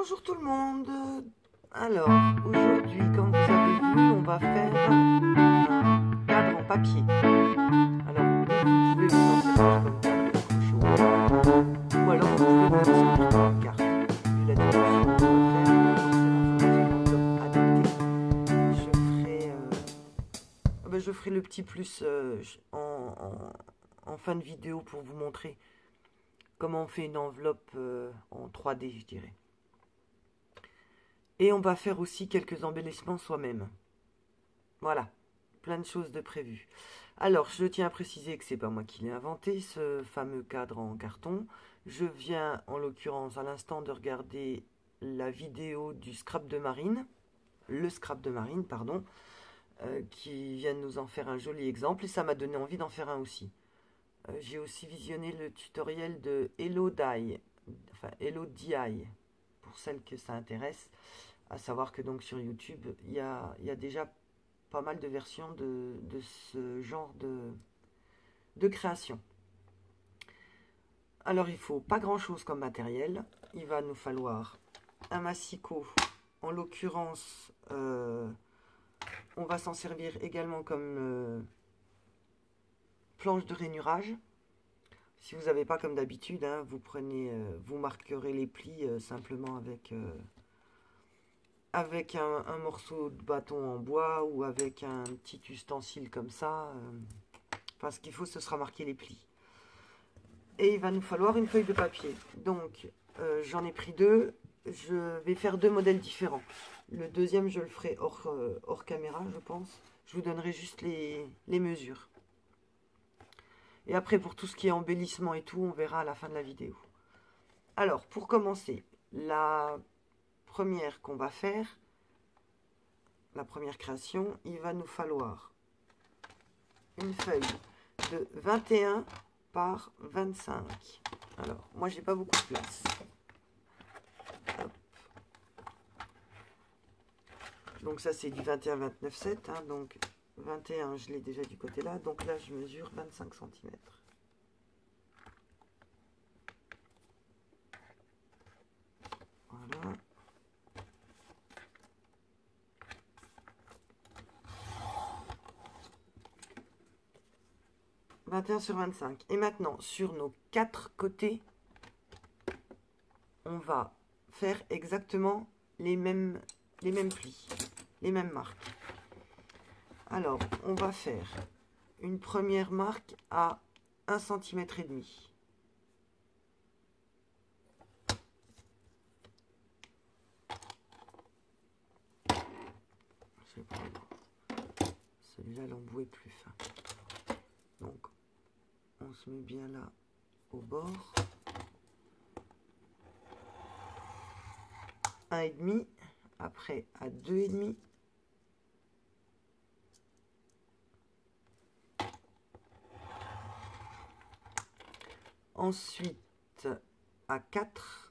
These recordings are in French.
Bonjour tout le monde. Alors, aujourd'hui, comme vous avez vu, on va faire un cadre en papier. Alors, vous pouvez vous en servir comme cadre chaud, ou alors vous pouvez vous en servir comme une carte. Vu la dimension qu'on va faire, forcément, il faudra faire une enveloppe adaptée. Je ferai le petit plus en fin de vidéo pour vous montrer comment on fait une enveloppe en 3D, je dirais. Et on va faire aussi quelques embellissements soi-même. Voilà, plein de choses de prévues. Alors, je tiens à préciser que c'est pas moi qui l'ai inventé, ce fameux cadre en carton. Je viens, en l'occurrence, à l'instant de regarder la vidéo du scrap de marine, le scrap de marine, pardon, qui vient de nous en faire un joli exemple, et ça m'a donné envie d'en faire un aussi. J'ai aussi visionné le tutoriel de Hello Dye, enfin Hello DI, pour celles que ça intéresse. À savoir que donc sur YouTube, il y a déjà pas mal de versions de ce genre de création. Alors il faut pas grand chose comme matériel. Il va nous falloir un massicot. En l'occurrence, on va s'en servir également comme planche de rainurage. Si vous n'avez pas comme d'habitude, hein, vous prenez, vous marquerez les plis simplement avec un morceau de bâton en bois ou avec un petit ustensile comme ça. Enfin, ce qu'il faut, ce sera marquer les plis. Et il va nous falloir une feuille de papier. Donc, j'en ai pris deux. Je vais faire deux modèles différents. Le deuxième, je le ferai hors caméra, je pense. Je vous donnerai juste les mesures. Et après, pour tout ce qui est embellissement et tout, on verra à la fin de la vidéo. Alors, pour commencer, la première qu'on va faire, la première création, il va nous falloir une feuille de 21 par 25. Alors, moi, j'ai pas beaucoup de place. Hop. Donc ça, c'est du 21-29-7. Hein, donc 21, je l'ai déjà du côté là. Donc là, je mesure 25 cm. Voilà. « 21 sur 25. Et maintenant, sur nos quatre côtés, on va faire exactement les mêmes plis, les mêmes marques. Alors, on va faire une première marque à 1,5 cm. Je vais prendre celui-là, l'embout est plus fin. Donc, on se met bien là au bord. 1,5, après à 2,5. Ensuite à 4.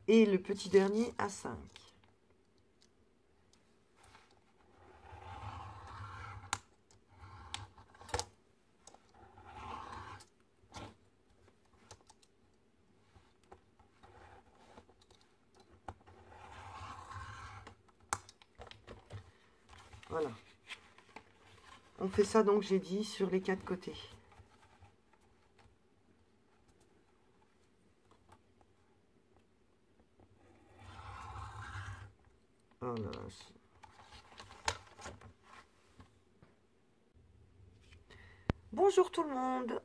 Et le petit dernier à 5. Voilà. On fait ça donc, j'ai dit, sur les quatre côtés. Voilà. Bonjour tout le monde.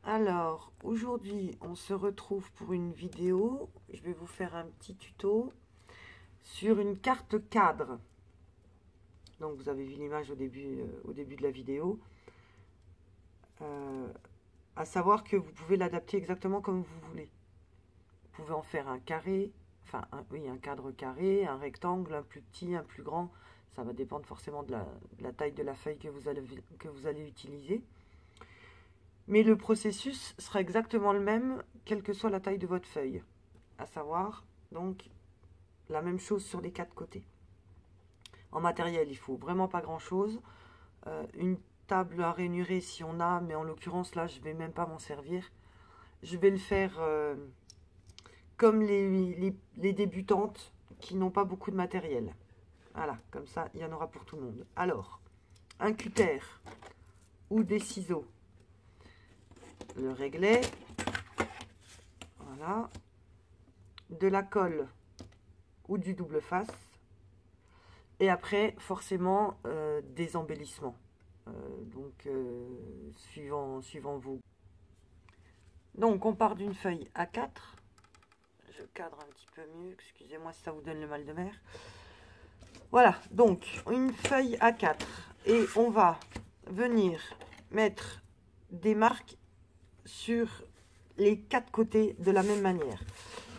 Alors, aujourd'hui, on se retrouve pour une vidéo. Je vais vous faire un petit tuto sur une carte cadre. Donc, vous avez vu l'image au début de la vidéo. À savoir que vous pouvez l'adapter exactement comme vous voulez. Vous pouvez en faire un carré, enfin, un cadre carré, un rectangle, un plus petit, un plus grand. Ça va dépendre forcément de la taille de la feuille que vous allez utiliser. Mais le processus sera exactement le même, quelle que soit la taille de votre feuille. À savoir, Donc, la même chose sur les 4 côtés. En matériel, il faut vraiment pas grand-chose. Une table à ranurer si on a, mais en l'occurrence, là, je vais même pas m'en servir. Je vais le faire comme les débutantes qui n'ont pas beaucoup de matériel. Voilà, comme ça, il y en aura pour tout le monde. Alors, un cutter ou des ciseaux. Le réglet. Voilà. De la colle ou du double face. Et après, forcément, des embellissements. Suivant vous. Donc, on part d'une feuille A4. Je cadre un petit peu mieux. Excusez-moi si ça vous donne le mal de mer. Voilà, donc, une feuille A4. Et on va venir mettre des marques sur les 4 côtés de la même manière.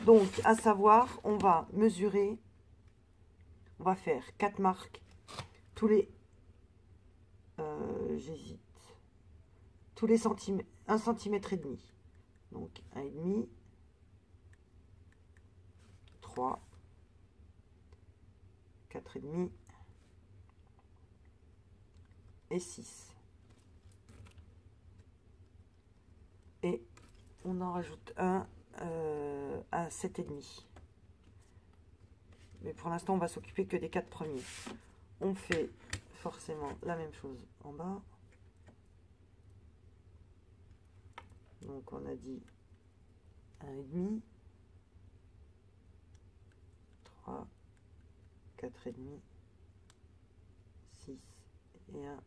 Donc, à savoir, on va mesurer, on va faire 4 marques, tous les, j'hésite, tous les centimètres, 1,5 cm. Donc, 1,5, 3, 4,5 et 6. Et on en rajoute un à 7,5. Mais pour l'instant, on va s'occuper que des 4 premiers. On fait forcément la même chose en bas. Donc, on a dit 1,5, 3, 4,5, 6 et 1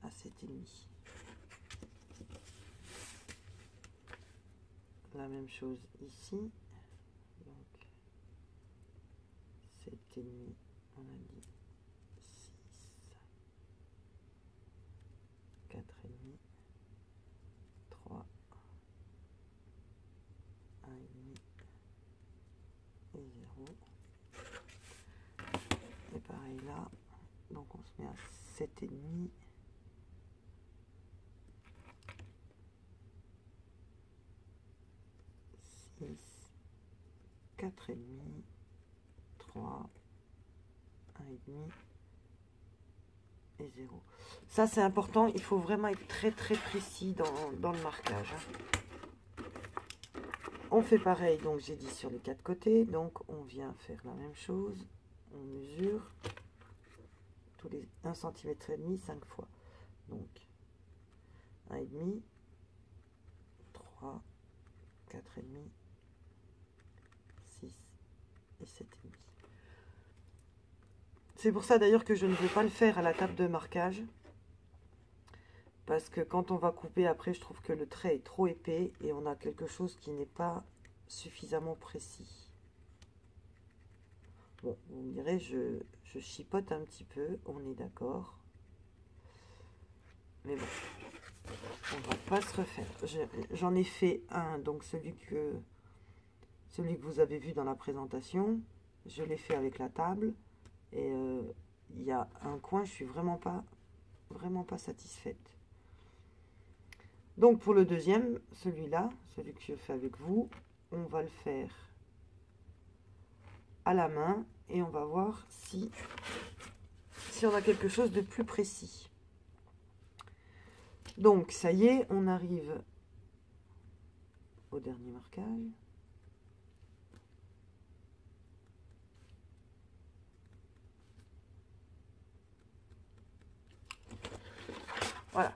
à 7,5. La même chose ici. Donc, 7,5, on a dit 6, 4,5, 3, 1,5 et 0. Et pareil là. Donc on se met à 7,5. 6, 4,5, 3, 1,5 et 0. Ça, c'est important. Il faut vraiment être très précis dans le marquage. On fait pareil, donc j'ai dit sur les 4 côtés. Donc, on vient faire la même chose. On mesure tous les 1,5 cm 5 fois. Donc, 1,5, 3, 4,5, 6 et 7,5. C'est pour ça d'ailleurs que je ne veux pas le faire à la table de marquage. Parce que quand on va couper après, je trouve que le trait est trop épais et on a quelque chose qui n'est pas suffisamment précis. Bon, vous me direz, je chipote un petit peu, on est d'accord. Mais bon, on va pas se refaire. J'en ai fait un, donc celui que vous avez vu dans la présentation. Je l'ai fait avec la table. Et il y a un coin, je suis vraiment pas satisfaite. Donc pour le deuxième, celui-là, celui que je fais avec vous, on va le faire à la main et on va voir si on a quelque chose de plus précis. Donc ça y est, on arrive au dernier marquage. Voilà.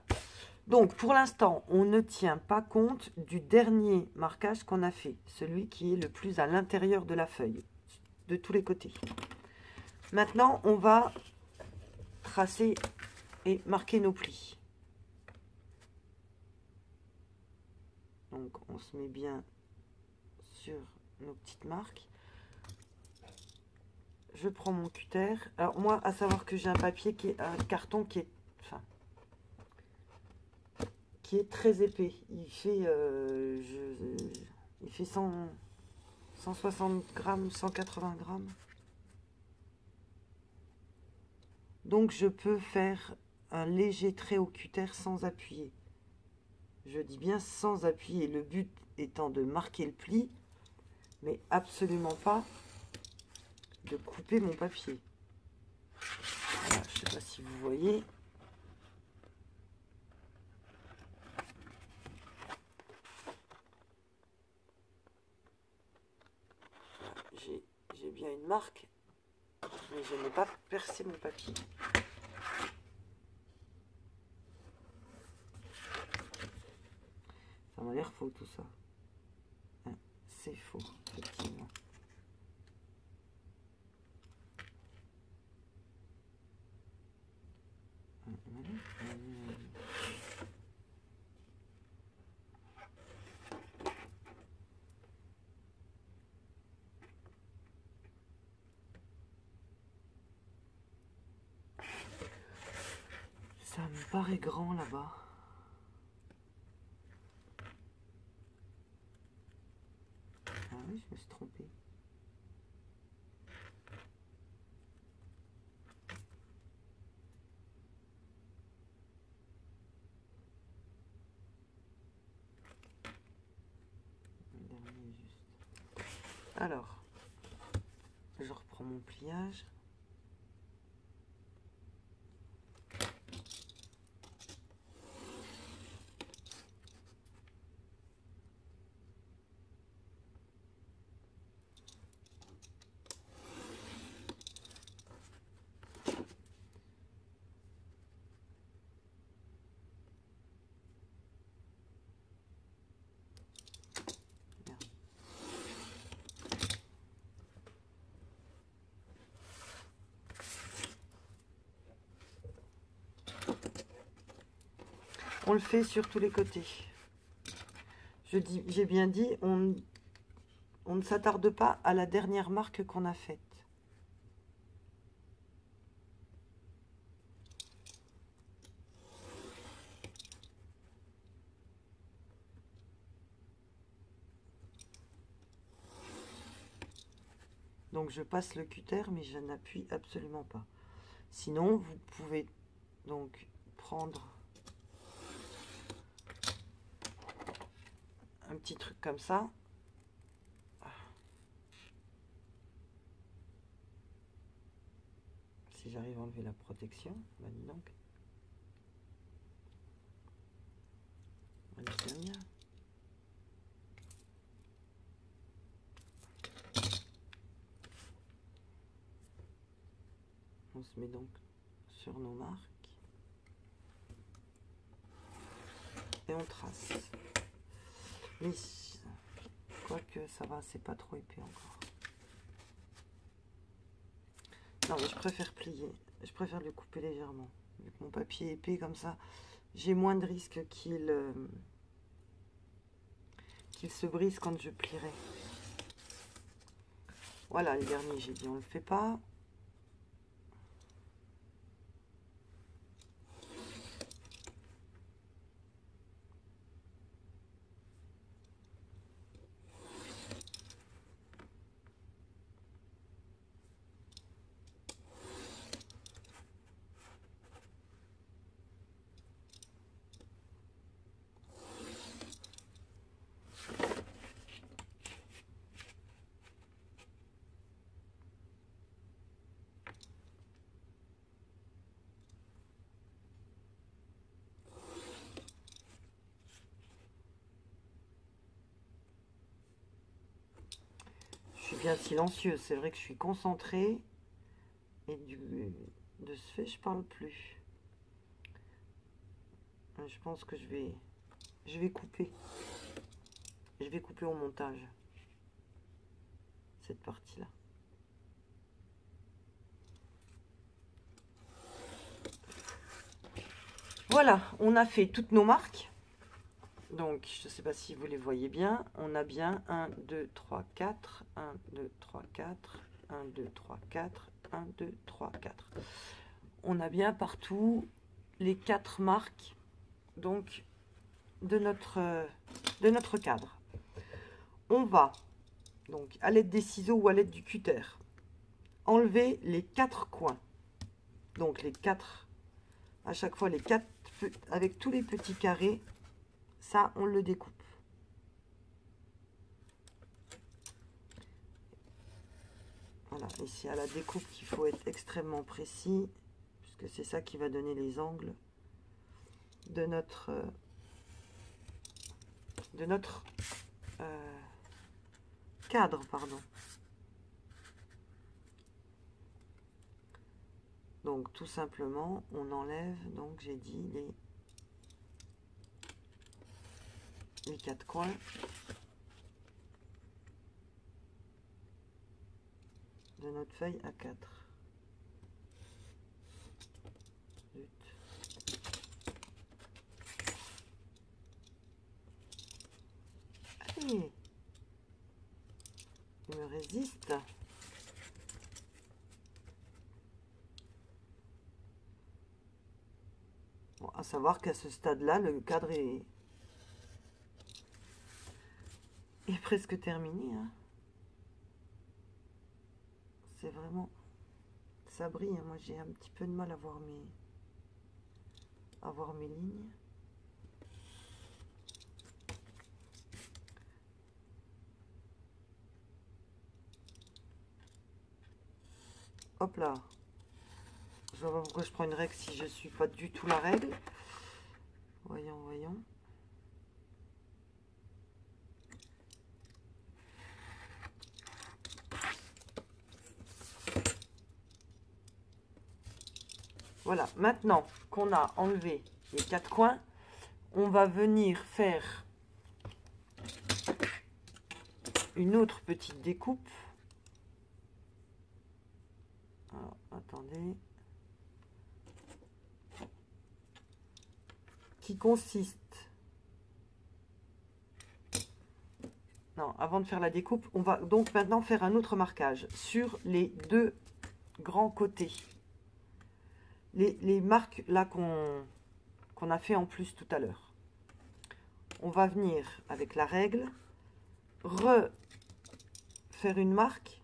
Donc, pour l'instant, on ne tient pas compte du dernier marquage qu'on a fait. Celui qui est le plus à l'intérieur de la feuille, de tous les côtés. Maintenant, on va tracer et marquer nos plis. Donc, on se met bien sur nos petites marques. Je prends mon cutter. Alors, moi, à savoir que j'ai un papier qui est un carton qui est... qui est très épais. Il fait 160 grammes, 180 grammes. Donc je peux faire un léger trait au cutter sans appuyer. Je dis bien sans appuyer. Le but étant de marquer le pli, mais absolument pas de couper mon papier. Voilà, je ne sais pas si vous voyez. J'ai bien une marque, mais je n'ai pas percé mon papier. Ça m'a l'air faux tout ça. Hein, c'est faux, effectivement. Ça me paraît grand là-bas. Ah oui, je me suis trompée. Alors, je reprends mon pliage. On le fait sur tous les côtés. J'ai bien dit, on ne s'attarde pas à la dernière marque qu'on a faite. Donc je passe le cutter, mais je n'appuie absolument pas. Sinon, vous pouvez donc prendre un petit truc comme ça. Si j'arrive à enlever la protection, bah dis donc. On se met donc sur nos marques et on trace. Mais quoique ça va, c'est pas trop épais encore. Non, mais je préfère plier. Je préfère le couper légèrement. Vu que mon papier est épais comme ça, j'ai moins de risque qu'il se brise quand je plierai. Voilà, les derniers, j'ai dit, on le fait pas. Bien silencieux, c'est vrai que je suis concentrée et de ce fait je parle plus. Je pense que je vais couper au montage cette partie là. Voilà, on a fait toutes nos marques. Donc, je ne sais pas si vous les voyez bien. On a bien 1, 2, 3, 4. 1, 2, 3, 4. 1, 2, 3, 4. 1, 2, 3, 4. On a bien partout les 4 marques donc, de notre cadre. On va, donc, à l'aide des ciseaux ou à l'aide du cutter, enlever les 4 coins. Donc, les 4, à chaque fois, les 4, avec tous les petits carrés. Ça, on le découpe. Voilà, et c'est à la découpe qu'il faut être extrêmement précis, puisque c'est ça qui va donner les angles de notre cadre, pardon. Donc tout simplement, on enlève, donc j'ai dit les 4 coins. De notre feuille A4. Allez, il me résiste. Bon, à savoir qu'à ce stade-là, le cadre est presque terminé. Hein. C'est vraiment... Ça brille. Hein. Moi, j'ai un petit peu de mal à voir mes lignes. Hop là. Je vois pas pourquoi je prends une règle si je suis pas du tout la règle. Voyons, voyons. Voilà, maintenant qu'on a enlevé les 4 coins, on va venir faire une autre petite découpe. Alors, attendez. Qui consiste... Non, avant de faire la découpe, on va donc maintenant faire un autre marquage sur les 2 grands côtés. Les marques là qu'on a fait en plus tout à l'heure. On va venir avec la règle refaire une marque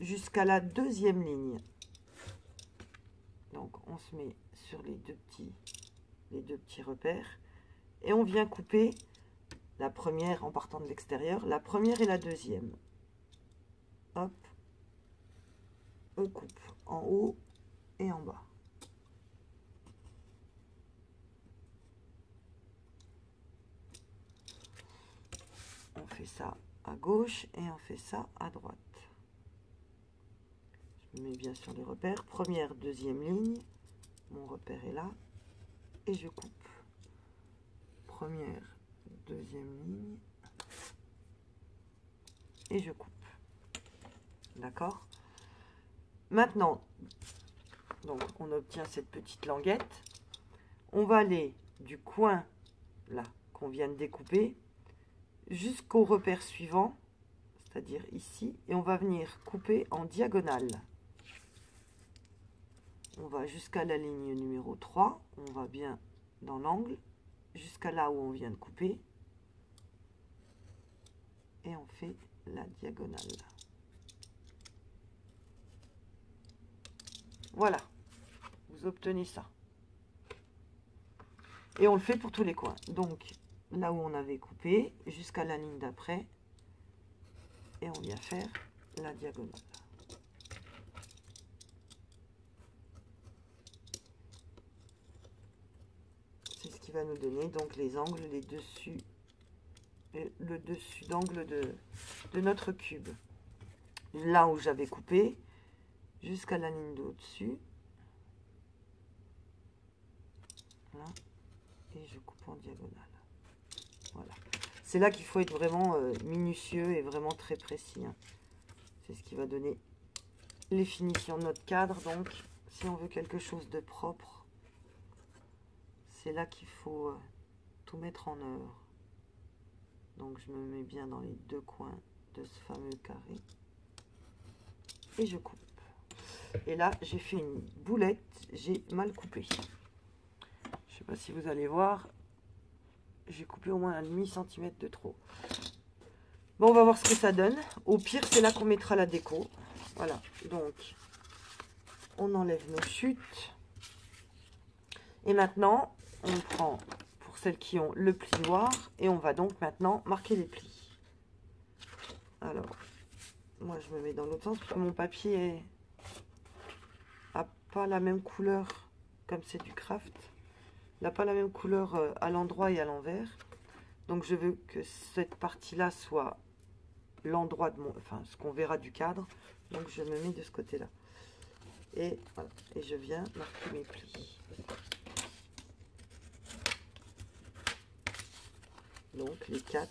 jusqu'à la 2e ligne. Donc on se met sur les deux petits repères et on vient couper la première en partant de l'extérieur, la première et la 2e. Hop, on coupe en haut et en bas. On fait ça à gauche et on fait ça à droite. Je me mets bien sur les repères. Première, 2e ligne. Mon repère est là. Et je coupe. Première, 2e ligne. Et je coupe. D'accord? Maintenant, donc on obtient cette petite languette. On va aller du coin là qu'on vient de découper jusqu'au repère suivant, c'est-à-dire ici, et on va venir couper en diagonale. On va jusqu'à la ligne numéro 3, on va bien dans l'angle, jusqu'à là où on vient de couper, et on fait la diagonale. Voilà, vous obtenez ça. Et on le fait pour tous les coins. Donc, là où on avait coupé, jusqu'à la ligne d'après, et on vient faire la diagonale. C'est ce qui va nous donner donc les angles, les dessus, et le dessus d'angle de notre cube. Là où j'avais coupé, jusqu'à la ligne d'au-dessus. Là, et je coupe en diagonale. Voilà. C'est là qu'il faut être vraiment minutieux et vraiment très précis. Hein. C'est ce qui va donner les finitions de notre cadre. Donc, si on veut quelque chose de propre, c'est là qu'il faut tout mettre en œuvre. Donc, je me mets bien dans les 2 coins de ce fameux carré. Et je coupe. Et là, j'ai fait une boulette. J'ai mal coupé. Je ne sais pas si vous allez voir. J'ai coupé au moins un demi-centimètre de trop. Bon, on va voir ce que ça donne. Au pire, c'est là qu'on mettra la déco. Voilà. Donc, on enlève nos chutes. Et maintenant, on prend, pour celles qui ont le plioir, et on va donc maintenant marquer les plis. Alors, moi je me mets dans l'autre sens parce que mon papier a pas la même couleur, comme c'est du craft. Il n'a pas la même couleur à l'endroit et à l'envers. Donc je veux que cette partie-là soit l'endroit de mon... Enfin, ce qu'on verra du cadre. Donc je me mets de ce côté-là. Et voilà. Et je viens marquer mes plis. Donc les 4.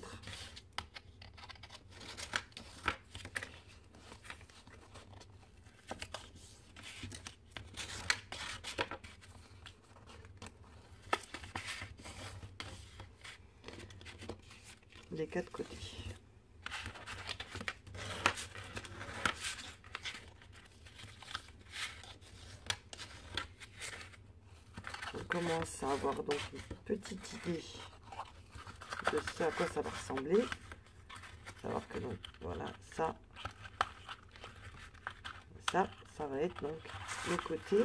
Les 4 côtés. On commence à avoir donc une petite idée de ce à quoi ça va ressembler. Savoir que donc voilà, ça va être donc le côté.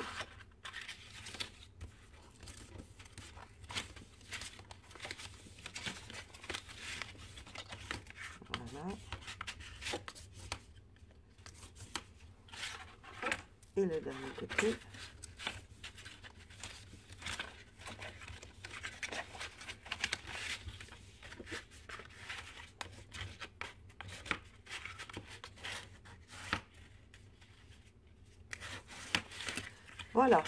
Voilà. Et le dernier côté. Voilà,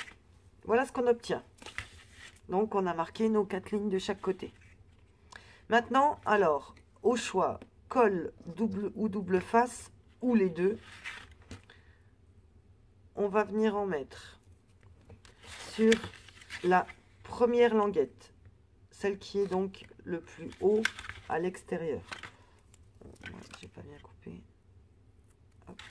voilà ce qu'on obtient. Donc on a marqué nos 4 lignes de chaque côté. Maintenant, alors, au choix, col double ou double face, ou les deux. On va venir en mettre sur la première languette, celle qui est donc le plus haut à l'extérieur. J'ai pas bien coupé. Hop.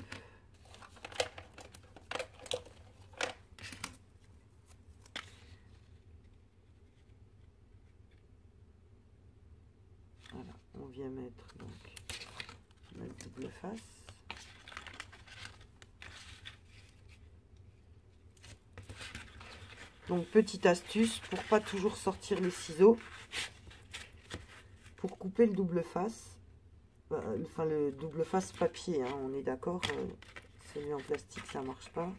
Voilà, on vient mettre donc notre double face. Donc petite astuce pour pas toujours sortir les ciseaux, pour couper le double face, enfin le double face papier, hein, on est d'accord, celui en plastique ça marche pas.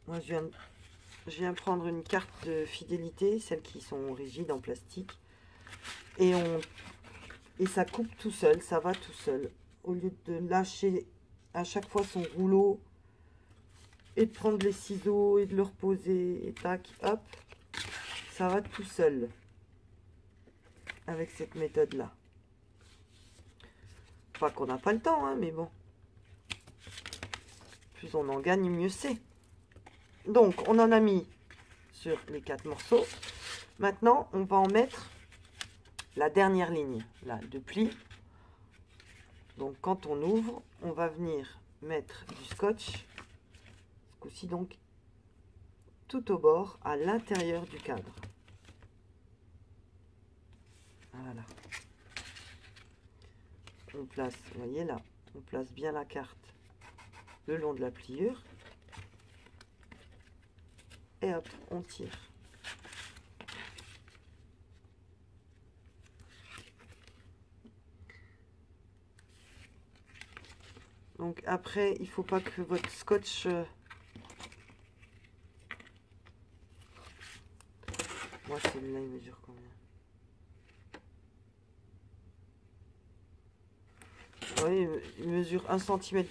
Moi je viens prendre une carte de fidélité, celles qui sont rigides en plastique, et ça coupe tout seul, ça va tout seul. Au lieu de lâcher à chaque fois son rouleau et de prendre les ciseaux et de le reposer et tac, hop, ça va tout seul avec cette méthode là. Pas qu'on n'a pas le temps, hein, mais bon, plus on en gagne, mieux c'est. Donc on en a mis sur les 4 morceaux. Maintenant on va en mettre la dernière ligne là de pli. Donc quand on ouvre, on va venir mettre du scotch, ce coup-ci donc tout au bord, à l'intérieur du cadre. Voilà. On place, vous voyez là, on place bien la carte le long de la pliure. Et hop, on tire. Donc après, il faut pas que votre scotch... Moi, celui-là, il mesure combien? Vous voyez, il mesure 1,2 cm,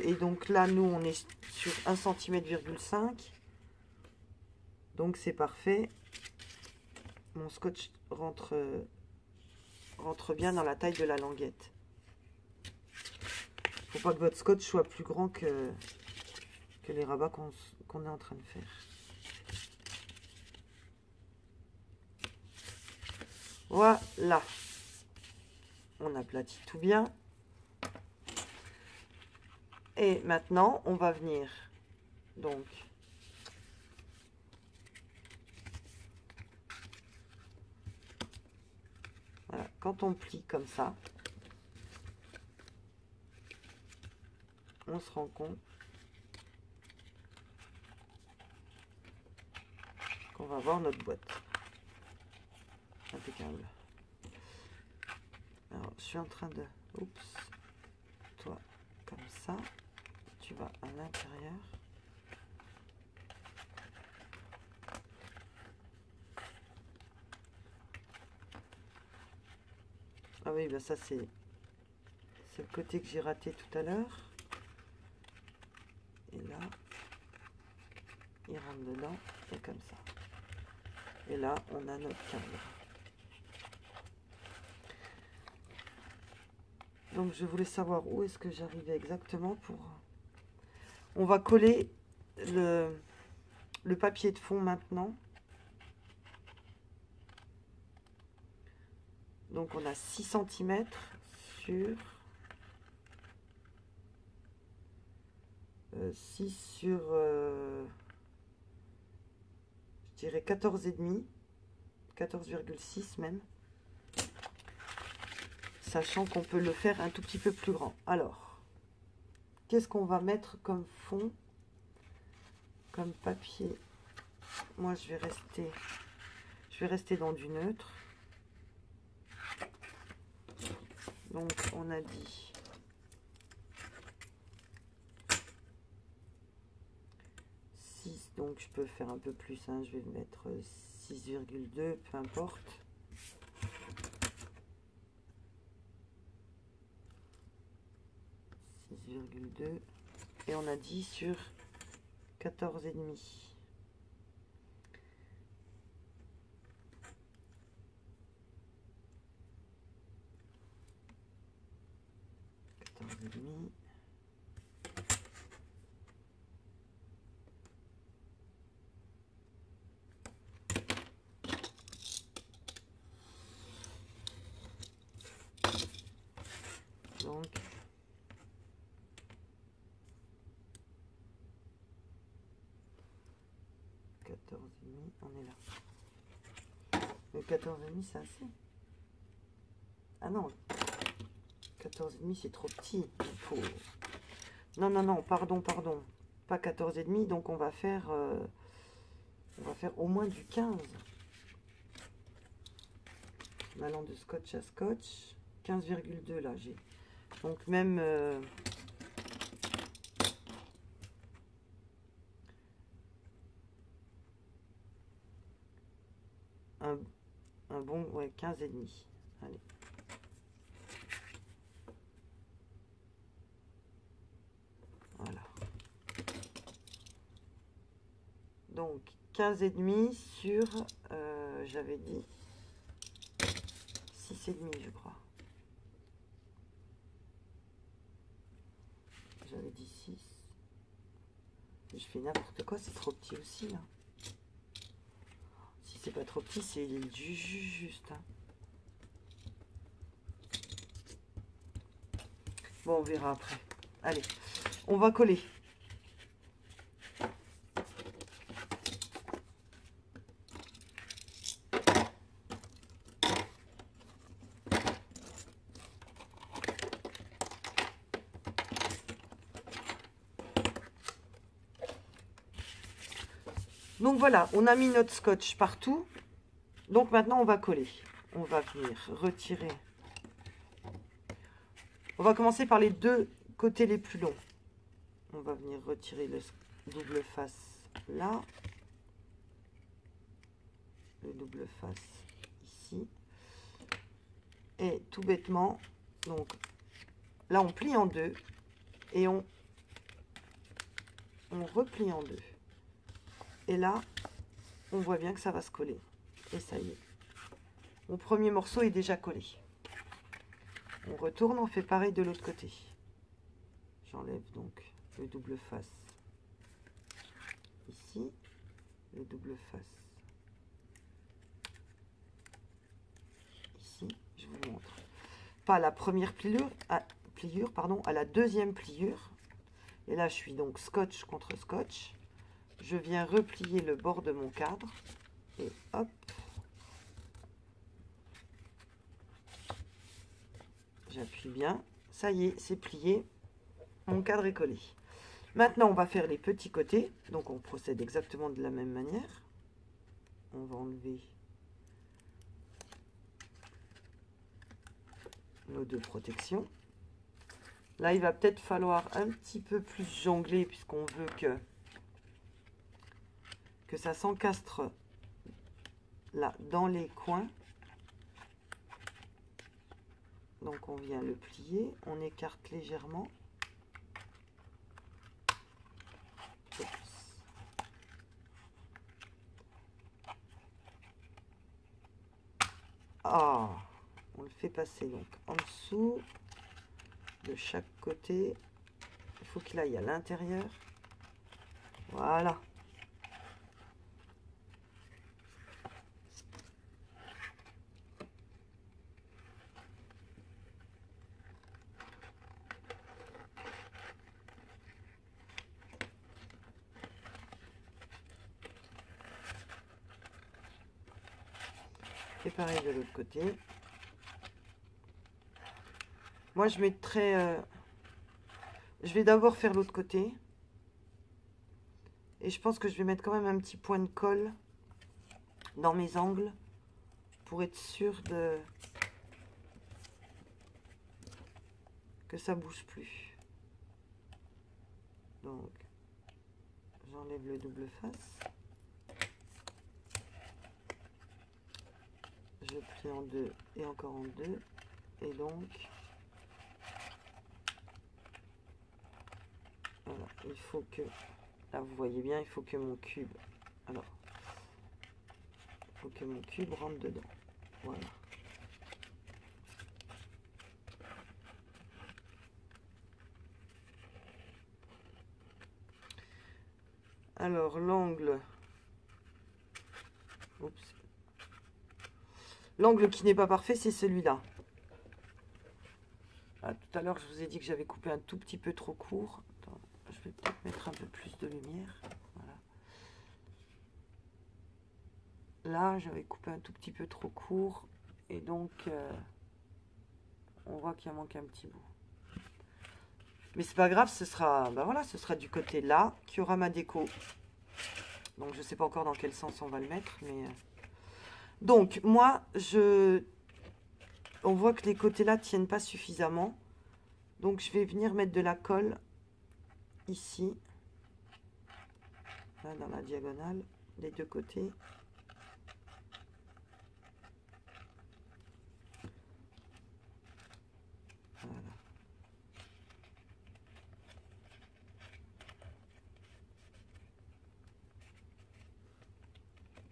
et donc là, nous, on est sur 1,5 cm. Donc c'est parfait. Mon scotch rentre bien dans la taille de la languette. Faut pas que votre scotch soit plus grand que les rabats qu'on est en train de faire. Voilà. On aplatit tout bien. Et maintenant, on va venir donc voilà, quand on plie comme ça, on se rend compte qu'on va voir notre boîte. Impeccable. Alors, je suis en train de Oups. Toi, comme ça. Tu vas à l'intérieur. Ah oui, bah ça c'est le côté que j'ai raté tout à l'heure. Et là, il rentre dedans, et comme ça. Et là, on a notre cadre. Donc je voulais savoir où est-ce que j'arrivais exactement pour... On va coller le papier de fond maintenant. Donc on a 6 cm sur 6 sur je dirais 14,5, 14,6 même, sachant qu'on peut le faire un tout petit peu plus grand. Alors, qu'est-ce qu'on va mettre comme fond, comme papier? Moi je vais rester dans du neutre. Donc on a dit 6, donc je peux faire un peu plus, hein, je vais mettre 6,2, peu importe. Et on a dit sur 14,5. Donc 14,5, on est là. Mais 14,5 c'est assez. Ah non, 14,5 c'est trop petit. Il faut... Non, pardon. Pas 14,5, donc on va faire au moins du 15. Allant de scotch à scotch. 15,2 là j'ai. Donc même... un bon, ouais, 15,5. Allez. Voilà. Donc 15,5 sur, j'avais dit 6,5 je crois. J'avais dit 6. Je fais n'importe quoi, c'est trop petit aussi là. Si c'est pas trop petit, c'est juste. Hein. Bon, on verra après. Allez, on va coller. Donc voilà, on a mis notre scotch partout. Donc maintenant, on va coller. On va venir retirer. On va commencer par les deux côtés les plus longs. On va venir retirer le double face là. Le double face ici. Et tout bêtement, donc là, on plie en deux. Et on replie en deux. Et là, on voit bien que ça va se coller. Et ça y est. Mon premier morceau est déjà collé. On retourne, on fait pareil de l'autre côté. J'enlève donc le double face ici. Le double face ici. Je vous montre. Pas à la première pliure, pardon, à la deuxième pliure. Et là, je suis donc scotch contre scotch. Je viens replier le bord de mon cadre et hop, j'appuie bien, ça y est, c'est plié, mon cadre est collé. Maintenant, on va faire les petits côtés, donc on procède exactement de la même manière. On va enlever nos deux protections. Là, il va peut-être falloir un petit peu plus jongler puisqu'on veut que ça s'encastre là dans les coins. Donc on vient le plier, on écarte légèrement. Ah, on le fait passer donc en dessous de chaque côté. Il faut qu'il aille à l'intérieur. Voilà. Et pareil de l'autre côté. Moi, je mettrai... je vais d'abord faire l'autre côté. Et je pense que je vais mettre quand même un petit point de colle dans mes angles pour être sûr que ça bouge plus. Donc, j'enlève le double face. Je plie en deux et encore en deux. Et donc, voilà, il faut que, là vous voyez bien, il faut que mon cube, alors, il faut que mon cube rentre dedans. Voilà. Alors, l'angle, oups, l'angle qui n'est pas parfait, c'est celui-là. Ah, tout à l'heure, je vous ai dit que j'avais coupé un tout petit peu trop court. Attends, je vais peut-être mettre un peu plus de lumière. Voilà. Là, j'avais coupé un tout petit peu trop court. Et donc, on voit qu'il en manque un petit bout. Mais c'est pas grave, ce sera, ben voilà, ce sera du côté là qu'il y aura ma déco. Donc, je sais pas encore dans quel sens on va le mettre. Mais donc, moi, on voit que les côtés là tiennent pas suffisamment. Donc je vais venir mettre de la colle ici. Là dans la diagonale, les deux côtés. Voilà.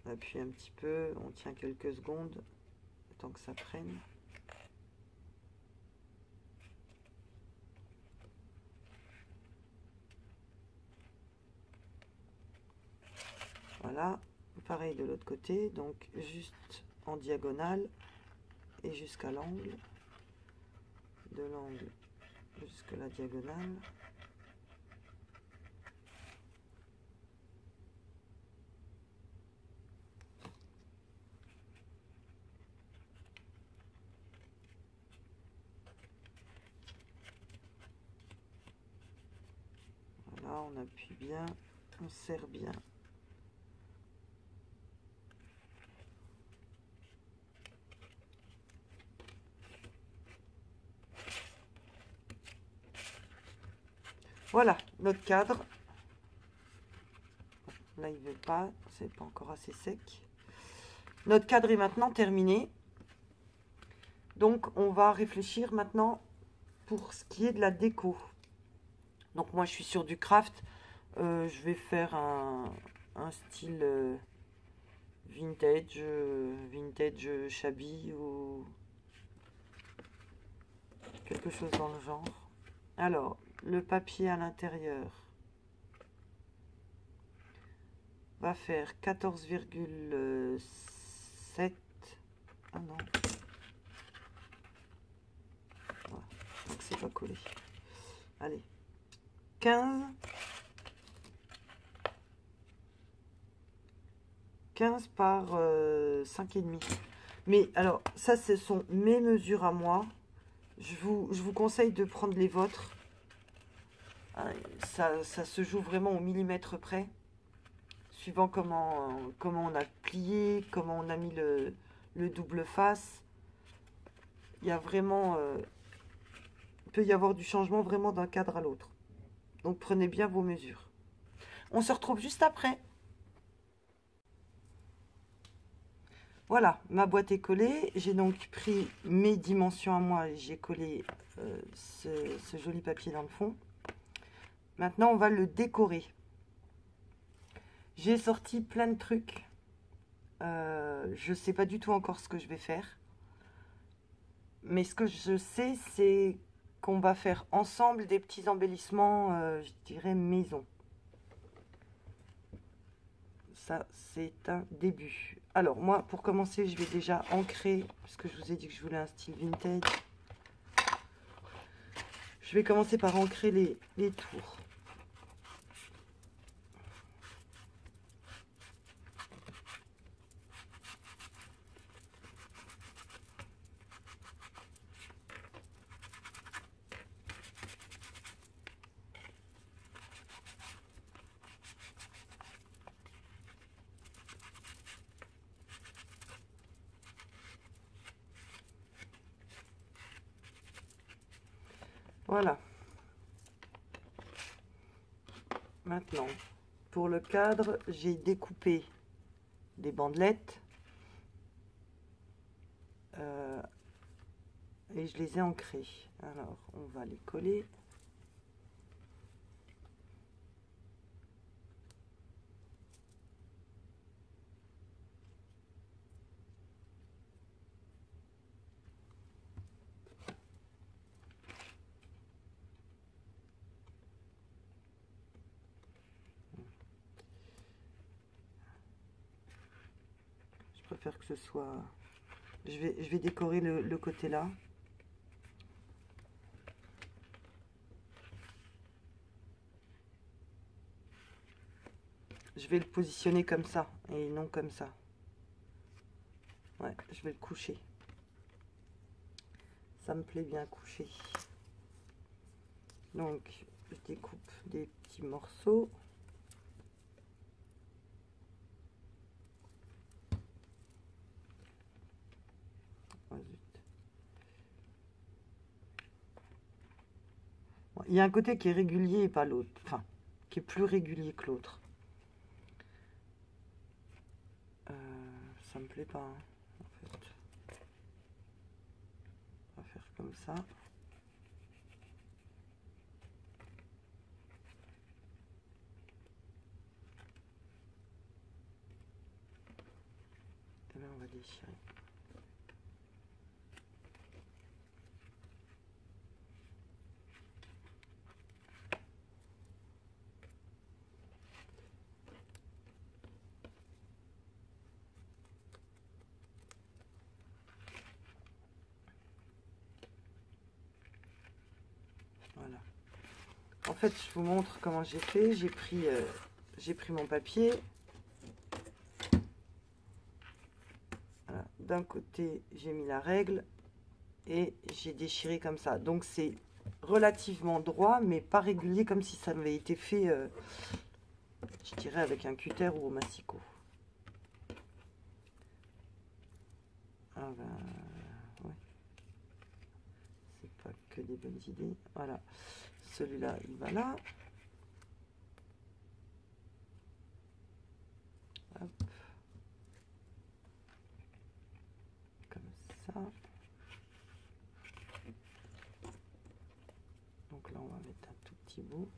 On appuie un petit peu, on tient quelques secondes, le temps que ça prenne. Voilà, pareil de l'autre côté, donc juste en diagonale et jusqu'à l'angle, de l'angle jusqu'à la diagonale. Voilà, on appuie bien, on serre bien. Voilà, notre cadre. Là, il ne veut pas, c'est pas encore assez sec. Notre cadre est maintenant terminé. Donc, on va réfléchir maintenant pour ce qui est de la déco. Donc, moi, je suis sur du craft. Je vais faire un style vintage shabby ou quelque chose dans le genre. Alors, le papier à l'intérieur va faire 14,7. Ah non. Voilà. Donc c'est pas collé. Allez. 15 par 5,5. Mais alors, ça, ce sont mes mesures à moi. Je vous conseille de prendre les vôtres. Ça se joue vraiment au millimètre près. Suivant comment on a plié, comment on a mis le double face. Il y a vraiment peut y avoir du changement vraiment d'un cadre à l'autre. Donc prenez bien vos mesures. On se retrouve juste après. Voilà, ma boîte est collée. J'ai donc pris mes dimensions à moi et j'ai collé ce joli papier dans le fond. Maintenant, on va le décorer. J'ai sorti plein de trucs. Je ne sais pas du tout encore ce que je vais faire. Mais ce que je sais, c'est qu'on va faire ensemble des petits embellissements, je dirais, maison. Ça, c'est un début. Alors, moi, pour commencer, je vais déjà ancrer, parce que je vous ai dit que je voulais un style vintage. Je vais commencer par ancrer les tours. Voilà. Maintenant, pour le cadre, j'ai découpé des bandelettes et je les ai ancrées. Alors, on va les coller. Je préfère que ce soit... Je vais décorer le côté là. Je vais le positionner comme ça et non comme ça. Ouais, je vais le coucher. Ça me plaît bien coucher. Donc, je découpe des petits morceaux. Oh, zut. Bon, il y a un côté qui est régulier et pas l'autre. Enfin, qui est plus régulier que l'autre. Ça me plaît pas, hein, en fait. On va faire comme ça. Et là, on va déchirer. Voilà. En fait, je vous montre comment j'ai fait. J'ai pris mon papier. Voilà. D'un côté, j'ai mis la règle et j'ai déchiré comme ça. Donc, c'est relativement droit, mais pas régulier, comme si ça avait été fait, je dirais, avec un cutter ou au massicot. Ah ben, ouais. C'est pas que des bonnes idées. Voilà. Celui-là, il va là. Hop. Comme ça. Donc là, on va mettre un tout petit bout.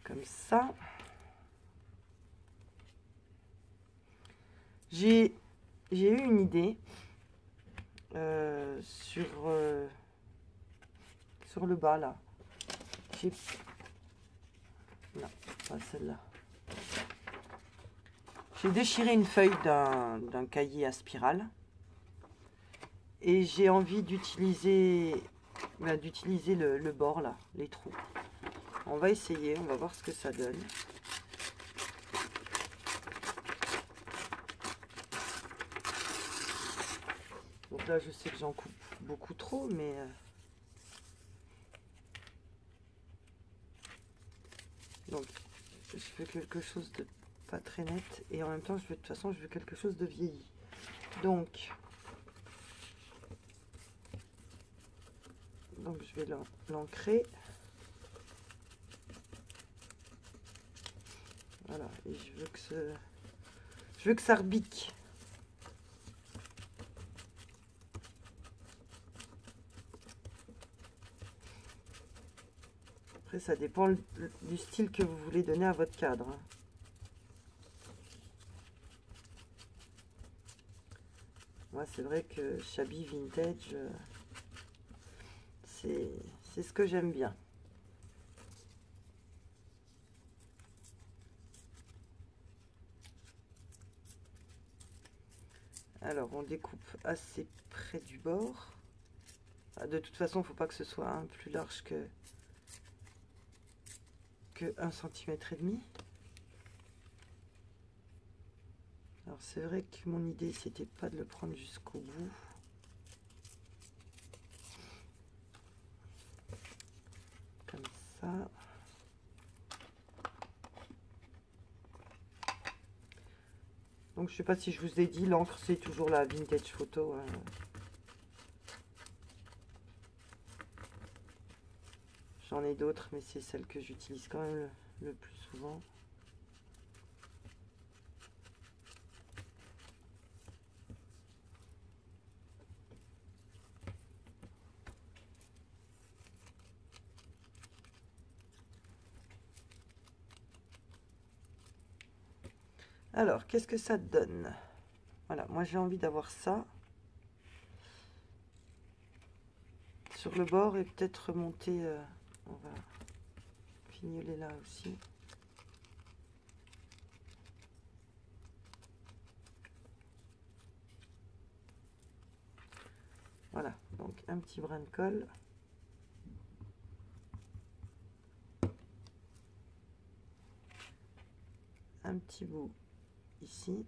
Comme ça. J'ai eu une idée sur le bas là. Non, pas celle-là. J'ai déchiré une feuille d'un cahier à spirale et j'ai envie d'utiliser le bord là, les trous. On va essayer, on va voir ce que ça donne. Donc là, je sais que j'en coupe beaucoup trop, mais Donc, je veux quelque chose de pas très net. Et en même temps, je veux, de toute façon, je veux quelque chose de vieilli. Donc je vais l'ancrer. Voilà. Et je veux que ça rebique. Après, ça dépend du style que vous voulez donner à votre cadre. Hein. Moi, c'est vrai que Shabby Vintage, c'est ce que j'aime bien. Alors, on découpe assez près du bord. De toute façon, il ne faut pas que ce soit plus large que 1,5 cm. Alors, c'est vrai que mon idée, c'était pas de le prendre jusqu'au bout. Comme ça. Donc, je sais pas si je vous ai dit, l'encre, c'est toujours la Vintage Photo. J'en ai d'autres, mais c'est celle que j'utilise quand même le plus souvent. Alors, qu'est-ce que ça donne? Voilà, moi j'ai envie d'avoir ça sur le bord et peut-être remonter. On va fignoler là aussi. Voilà, donc un petit brin de colle. Un petit bout ici.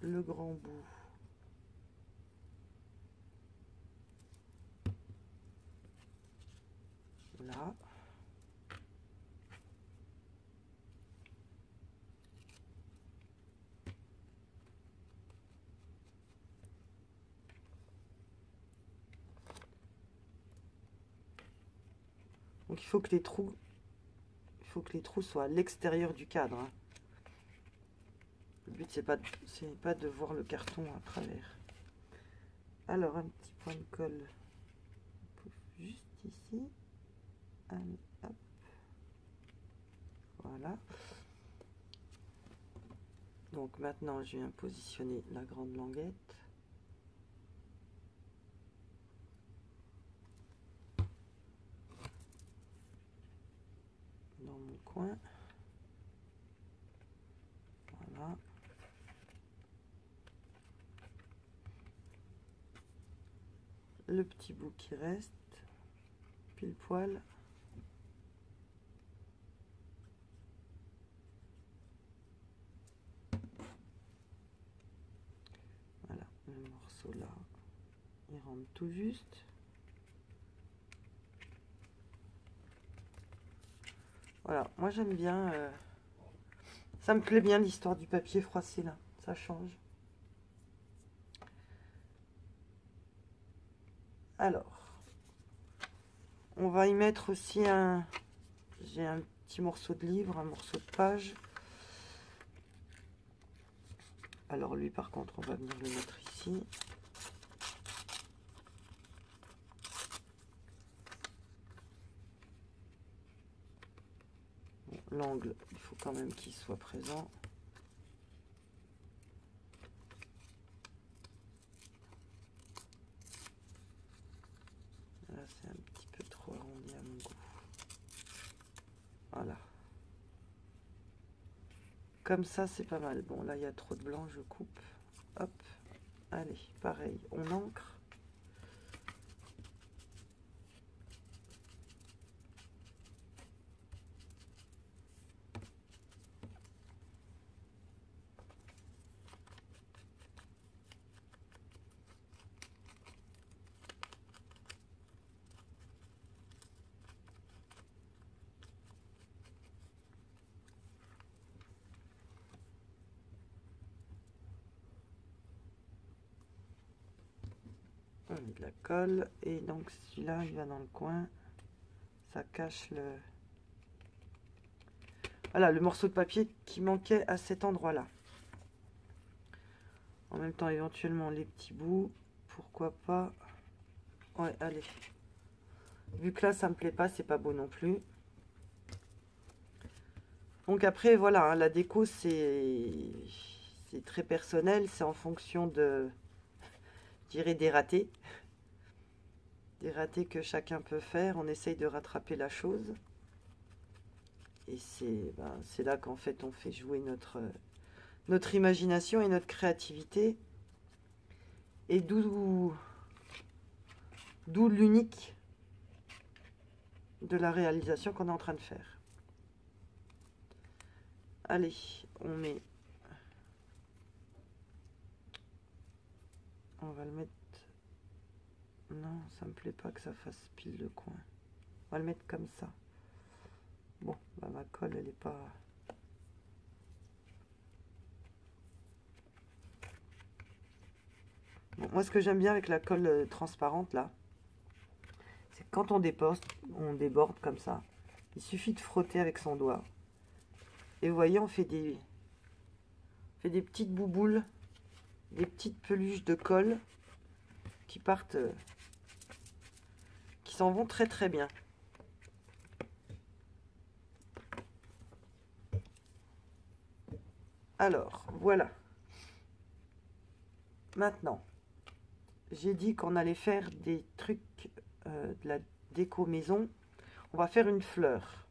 Le grand bout là. Donc il faut que les trous soient à l'extérieur du cadre. Hein. Le but c'est pas de voir le carton à travers. Alors un petit point de colle juste ici. Allez, hop. Voilà. Donc maintenant je viens positionner la grande languette. Dans mon coin. Voilà. Le petit bout qui reste, pile poil. Voilà, le morceau là, il rentre tout juste. Voilà, moi j'aime bien, ça me plaît bien l'histoire du papier froissé là, ça change. Alors, on va y mettre aussi j'ai un petit morceau de livre, un morceau de page. Alors lui par contre, on va venir le mettre ici. Bon, l'angle, il faut quand même qu'il soit présent. Là, c'est un petit peu trop arrondi à mon goût. Voilà. Comme ça, c'est pas mal. Bon, là, il y a trop de blanc, je coupe. Hop. Allez, pareil, on ancre. On met de la colle. Et donc celui-là, il va dans le coin. Ça cache le... Voilà, le morceau de papier qui manquait à cet endroit-là. En même temps, éventuellement, les petits bouts. Pourquoi pas... Ouais, allez. Vu que là, ça me plaît pas, c'est pas beau non plus. Donc après, voilà, hein, la déco, c'est très personnel. C'est en fonction de, je dirais, des ratés. Des ratés que chacun peut faire. On essaye de rattraper la chose. Et c'est là qu'en fait, on fait jouer notre imagination et notre créativité. Et d'où l'unique de la réalisation qu'on est en train de faire. Allez, on met... On va le mettre... Non, ça me plaît pas que ça fasse pile de coin. On va le mettre comme ça. Bon, bah ma colle, elle est pas... Bon, moi, ce que j'aime bien avec la colle transparente, là, c'est que quand on déborde comme ça. Il suffit de frotter avec son doigt. Et vous voyez, on fait des petites bouboules, des petites peluches de colle qui partent, qui s'en vont très très bien. Alors, voilà. Maintenant, j'ai dit qu'on allait faire des trucs de la déco maison. On va faire une fleur.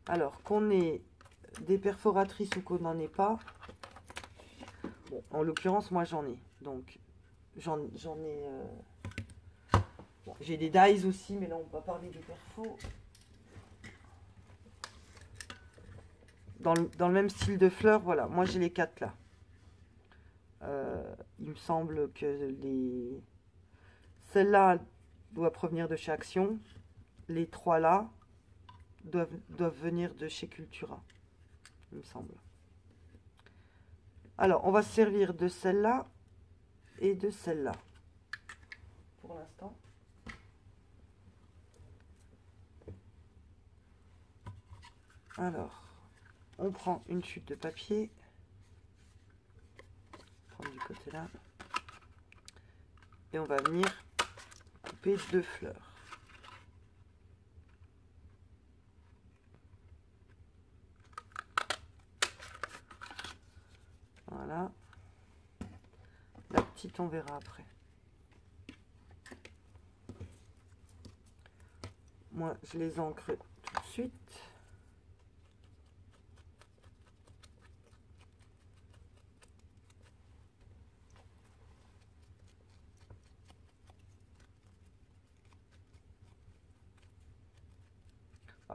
Alors, qu'on ait des perforatrices ou qu'on n'en ait pas. Bon, en l'occurrence, moi j'en ai. Donc, j'en ai... Bon, j'ai des dies aussi, mais là on va parler de perfos. Dans le même style de fleurs, voilà. Moi j'ai les 4 là. Il me semble que celle-là doit provenir de chez Action. Les 3 là doivent venir de chez Cultura, il me semble. Alors, on va se servir de celle-là et de celle-là pour l'instant. Alors, on prend une chute de papier. On prend du côté là. Et on va venir couper 2 fleurs. Voilà. La petite, on verra après. Moi, je les ancre tout de suite.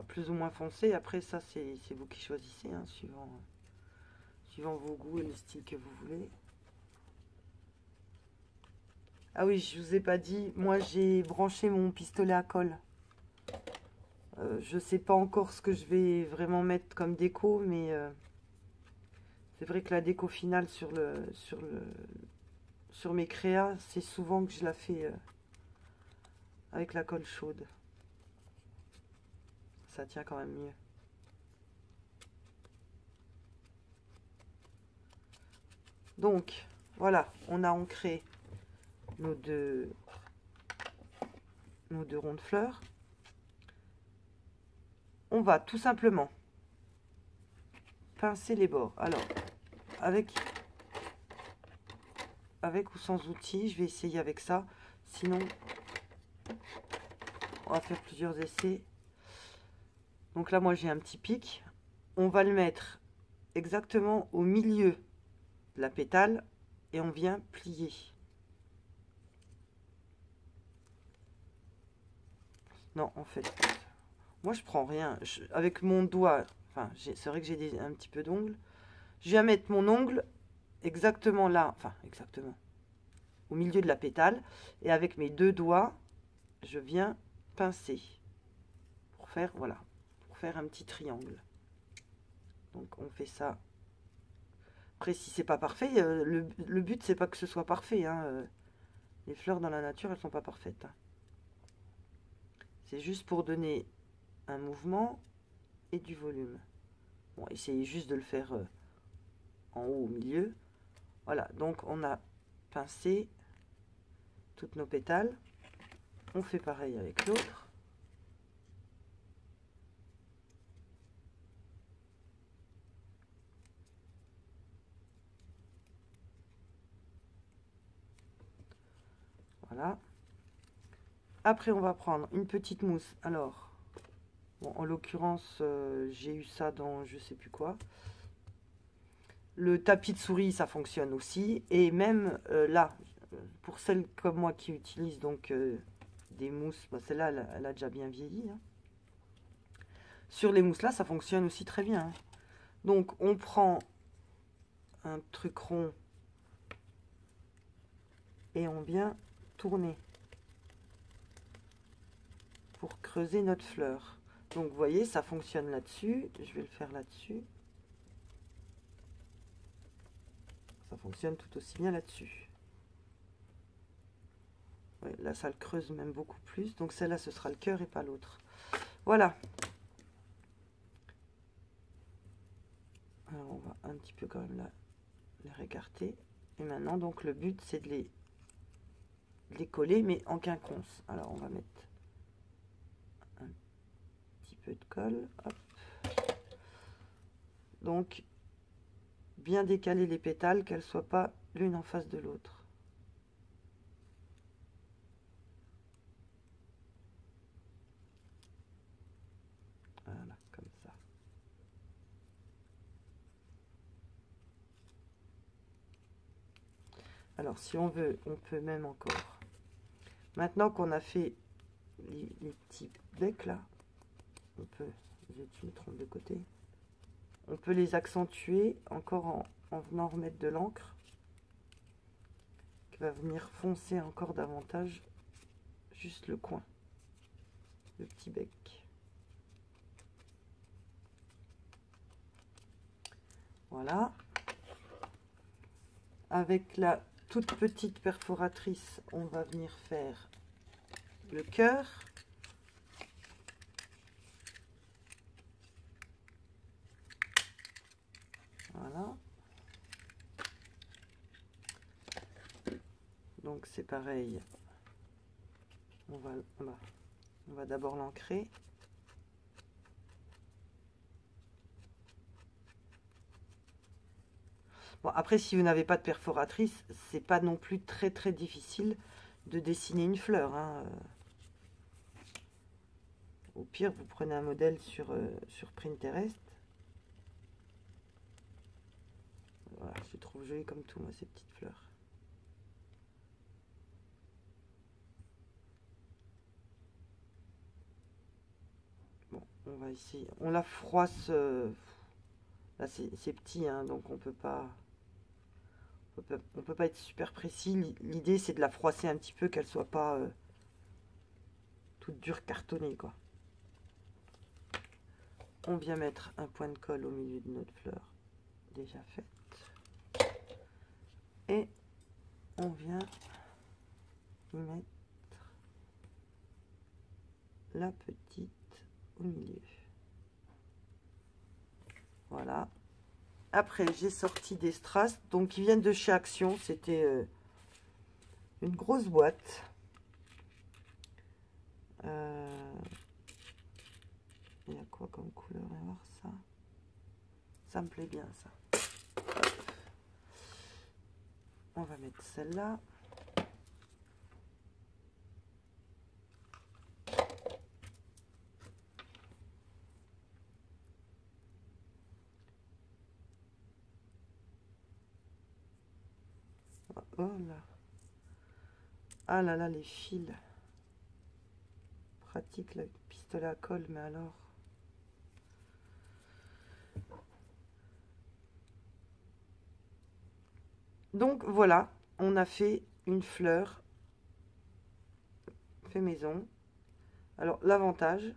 Plus ou moins foncé. Après, ça, c'est vous qui choisissez, hein, suivant vos goûts et le style que vous voulez. Ah oui, je vous ai pas dit, moi j'ai branché mon pistolet à colle. Je sais pas encore ce que je vais vraiment mettre comme déco, mais c'est vrai que la déco finale sur mes créas, c'est souvent que je la fais avec la colle chaude. Ça tient quand même mieux. Donc, voilà, on a ancré nos deux ronds de fleurs. On va tout simplement pincer les bords. Alors, avec ou sans outil, je vais essayer avec ça. Sinon, on va faire plusieurs essais. Donc là, moi, j'ai un petit pic. On va le mettre exactement au milieu de la pétale et on vient plier. Non, en fait, moi, je prends rien. Avec mon doigt, enfin, c'est vrai que j'ai un petit peu d'ongle. Je viens mettre mon ongle exactement là, enfin, exactement, au milieu de la pétale. Et avec mes 2 doigts, je viens pincer pour faire, voilà, faire un petit triangle. Donc on fait ça. Après, si c'est pas parfait, le but c'est pas que ce soit parfait, hein. Les fleurs dans la nature, elles sont pas parfaites, hein. C'est juste pour donner un mouvement et du volume. Bon, essayez juste de le faire en haut, au milieu. Voilà, donc on a pincé toutes nos pétales. On fait pareil avec l'autre. Voilà. Après, on va prendre une petite mousse. Alors, bon, en l'occurrence, j'ai eu ça dans je sais plus quoi. Le tapis de souris, ça fonctionne aussi. Et même là, pour celles comme moi qui utilisent donc des mousses, bah, celle-là, elle a déjà bien vieilli, hein. Sur les mousses là, ça fonctionne aussi très bien, hein. Donc, on prend un truc rond et on vient tourner pour creuser notre fleur. Donc, vous voyez, ça fonctionne là-dessus. Je vais le faire là-dessus. Ça fonctionne tout aussi bien là-dessus. Ouais, là, ça le creuse même beaucoup plus. Donc, celle-là, ce sera le cœur et pas l'autre. Voilà. Alors, on va un petit peu quand même là, les récarter. Et maintenant, donc, le but, c'est de les coller, mais en quinconce. Alors, on va mettre un petit peu de colle. Hop. Donc, bien décaler les pétales, qu'elles ne soient pas l'une en face de l'autre. Voilà, comme ça. Alors, si on veut, on peut même encore. Maintenant qu'on a fait les petits becs là, on peut, je me trompe de côté, on peut les accentuer encore en venant remettre de l'encre qui va venir foncer encore davantage juste le coin, le petit bec. Voilà. Avec la toute petite perforatrice, on va venir faire le cœur. Voilà. Donc c'est pareil. On va d'abord l'ancrer. Bon, après, si vous n'avez pas de perforatrice, c'est pas non plus très difficile de dessiner une fleur, hein. Au pire, vous prenez un modèle sur Pinterest. Voilà, je trouve joli comme tout, moi, ces petites fleurs. Bon, on va essayer. On la froisse. Là, c'est petit, hein, donc on peut pas être super précis. L'idée, c'est de la froisser un petit peu, qu'elle soit pas toute dure cartonnée, quoi. On vient mettre un point de colle au milieu de notre fleur déjà faite. Et on vient y mettre la petite au milieu. Voilà. Après, j'ai sorti des strass, donc qui viennent de chez Action. C'était une grosse boîte. Il y a quoi comme couleur? On va voir ça. Ça me plaît bien, ça. Hop. On va mettre celle-là. Oh là. Ah là là, les fils. Pratique le pistolet à colle, mais alors. Donc voilà, on a fait une fleur fait maison. Alors l'avantage,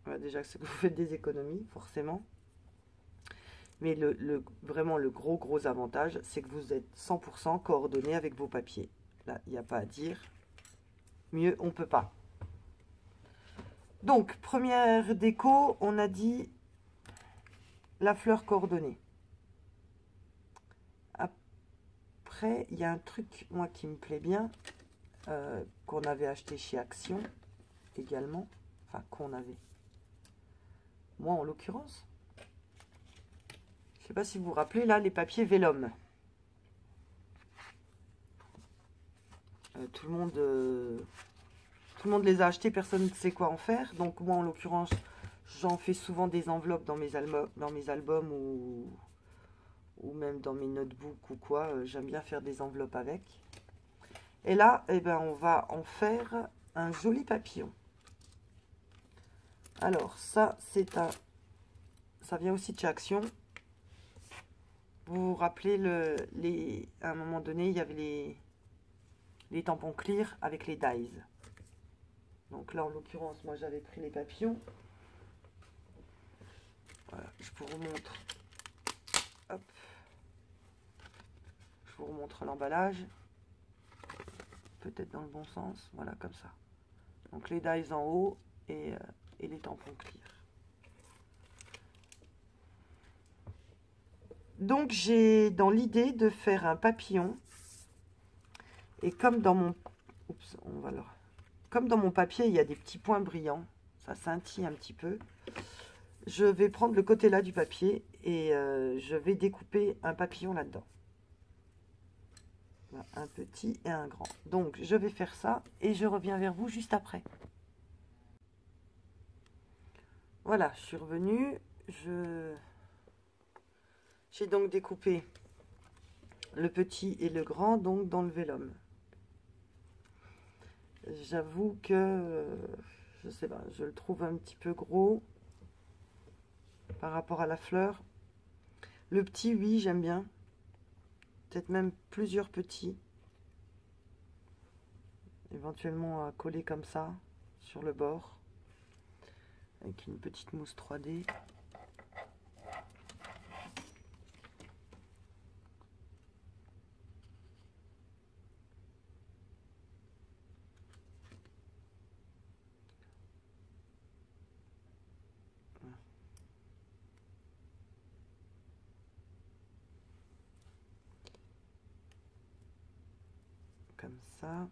voilà, déjà c'est que vous faites des économies, forcément. Mais vraiment le gros avantage, c'est que vous êtes 100% coordonné avec vos papiers. Là, il n'y a pas à dire. Mieux, on ne peut pas. Donc, première déco, on a dit la fleur coordonnée. Après, il y a un truc, moi, qui me plaît bien, qu'on avait acheté chez Action également. Enfin, qu'on avait. Moi, en l'occurrence. Je ne sais pas si vous vous rappelez, là, les papiers Vélum. Tout le monde les a achetés, personne ne sait quoi en faire. Donc moi, en l'occurrence, j'en fais souvent des enveloppes dans mes albums ou même dans mes notebooks ou quoi. J'aime bien faire des enveloppes avec. Et là, eh ben, on va en faire un joli papillon. Alors, ça, ça vient aussi de chez Action. Vous vous rappelez, à un moment donné, il y avait les tampons clear avec les dies. Donc là, en l'occurrence, moi, j'avais pris les papillons. Voilà, je vous remontre. Hop. Je vous remontre l'emballage. Peut-être dans le bon sens. Voilà, comme ça. Donc les dies en haut et les tampons clear. Donc j'ai dans l'idée de faire un papillon. Et comme dans mon... Oups, comme dans mon papier, il y a des petits points brillants. Ça scintille un petit peu. Je vais prendre le côté là du papier et je vais découper un papillon là-dedans. Un petit et un grand. Donc je vais faire ça et je reviens vers vous juste après. Voilà, je suis revenue. J'ai donc découpé le petit et le grand donc dans le vélum. J'avoue que je sais pas, je le trouve un petit peu gros par rapport à la fleur. Le petit, oui, j'aime bien. Peut-être même plusieurs petits. Éventuellement à coller comme ça sur le bord. Avec une petite mousse 3D. Comme ça.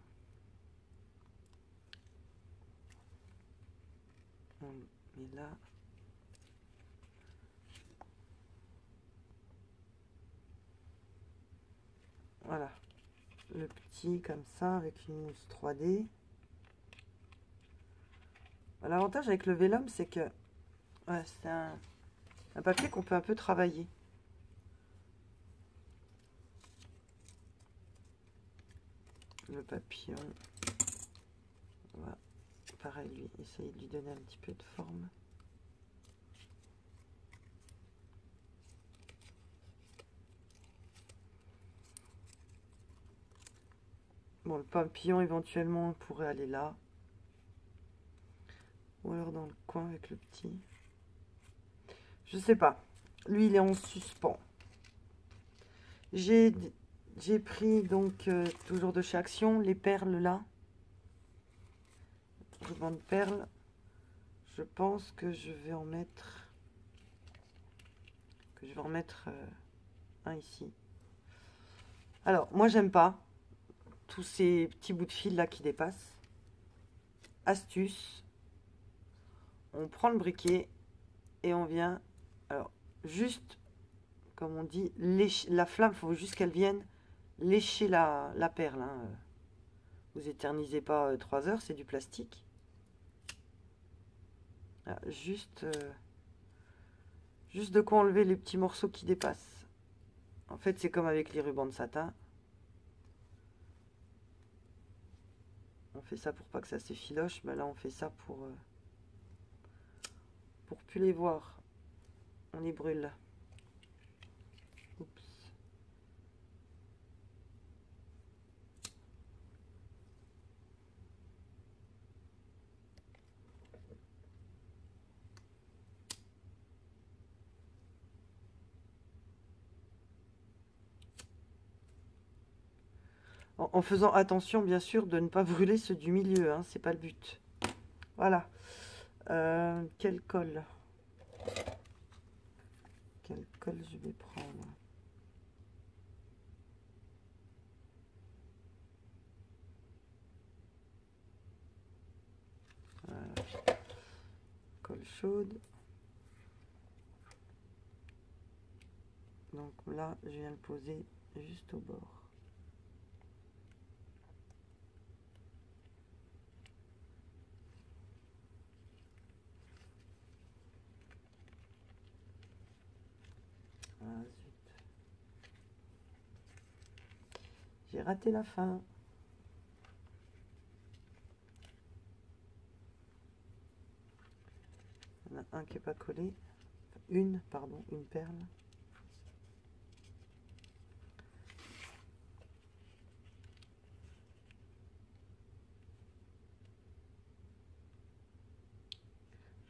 On met là. Voilà. Le petit comme ça avec une mousse 3D. L'avantage avec le vélum, c'est que ouais, c'est un papier qu'on peut un peu travailler. Le papillon. On va, pareil, lui, essayer de lui donner un petit peu de forme. Bon, le papillon, éventuellement, on pourrait aller là. Ou alors dans le coin avec le petit. Je sais pas. Lui, il est en suspens. J'ai pris, donc, toujours de chez Action, les perles là. Ruban de perles. Je pense que je vais en mettre... un ici. Alors, moi, j'aime pas tous ces petits bouts de fil là qui dépassent. Astuce. On prend le briquet et on vient, alors, juste, comme on dit, lécher la flamme. Il faut juste qu'elle vienne lécher la perle. Hein. Vous éternisez pas 3 heures, c'est du plastique. Voilà, juste de quoi enlever les petits morceaux qui dépassent. En fait, c'est comme avec les rubans de satin. On fait ça pour pas que ça s'effiloche, mais là on fait ça pour plus les voir. On les brûle. Oups. En faisant attention, bien sûr, de ne pas brûler ceux du milieu, hein, c'est pas le but. Voilà. Quel col? Quel col je vais prendre? Voilà. Colle chaude. Donc là, je viens le poser juste au bord. Ah, zut. J'ai raté la fin. Il y en a un qui n'est pas collé. Une, pardon, une perle.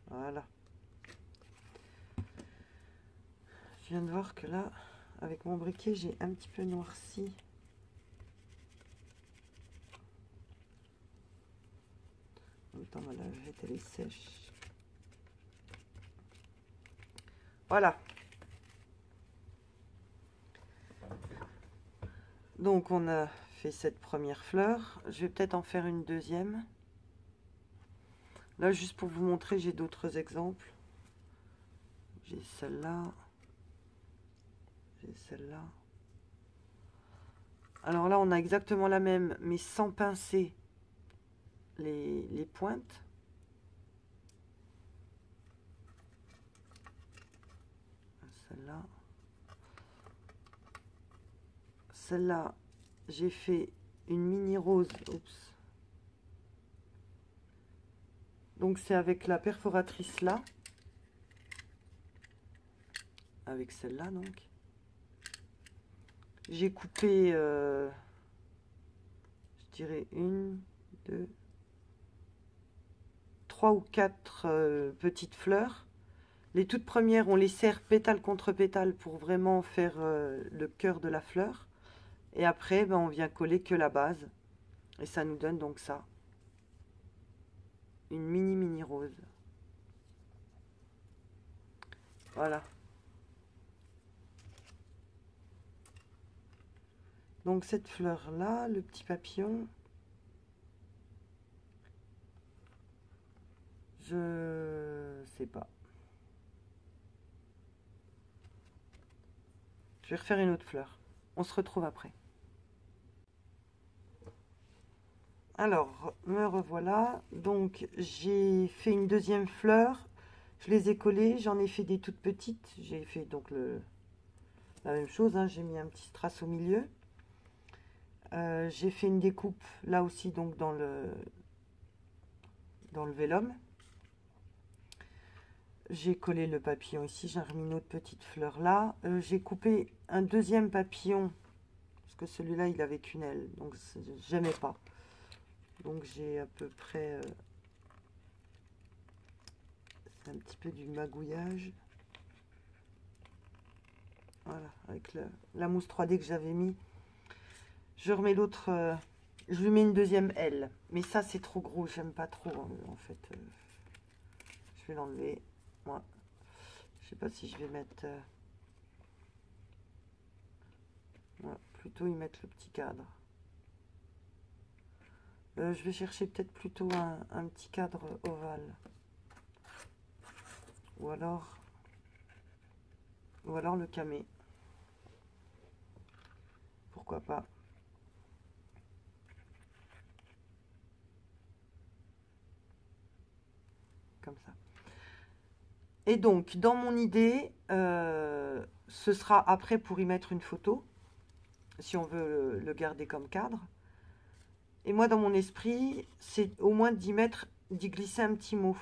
Voilà. Je viens de voir que là, avec mon briquet, j'ai un petit peu noirci. En même temps, ma lavette, elle est sèche. Voilà. Donc, on a fait cette première fleur. Je vais peut-être en faire une deuxième. Là, juste pour vous montrer, j'ai d'autres exemples. J'ai celle-là. J'ai celle-là. Alors là, on a exactement la même, mais sans pincer les pointes. Celle-là. Celle-là, j'ai fait une mini rose. Oups. Donc c'est avec la perforatrice là. Avec celle-là donc. J'ai coupé, je dirais une, deux, trois ou quatre petites fleurs. Les toutes premières, on les serre pétale contre pétale pour vraiment faire le cœur de la fleur. Et après, ben, on vient coller que la base. Et ça nous donne donc ça. Une mini rose. Voilà. Donc cette fleur-là, le petit papillon, je sais pas. Je vais refaire une autre fleur. On se retrouve après. Alors, me revoilà. Donc, j'ai fait une deuxième fleur. Je les ai collées. J'en ai fait des toutes petites. J'ai fait donc la même chose. Hein. J'ai mis un petit strass au milieu. J'ai fait une découpe là aussi, donc dans le vélum. J'ai collé le papillon ici. J'ai remis une autre petite fleur là. J'ai coupé un deuxième papillon. Parce que celui-là, il avait qu'une aile. Donc, j'aimais pas. Donc j'ai à peu près, c'est un petit peu du magouillage. Voilà, avec la mousse 3D que j'avais mis. Je remets l'autre, je lui mets une deuxième aile. Mais ça c'est trop gros, j'aime pas trop en fait. Je vais l'enlever. Moi, je sais pas si je vais mettre... ouais, plutôt y mettre le petit cadre. Je vais chercher peut-être plutôt un petit cadre ovale. Ou alors le camé. Pourquoi pas. Comme ça. Et donc, dans mon idée, ce sera après pour y mettre une photo, si on veut le garder comme cadre. Et moi, dans mon esprit, c'est au moins d'y glisser un petit mot.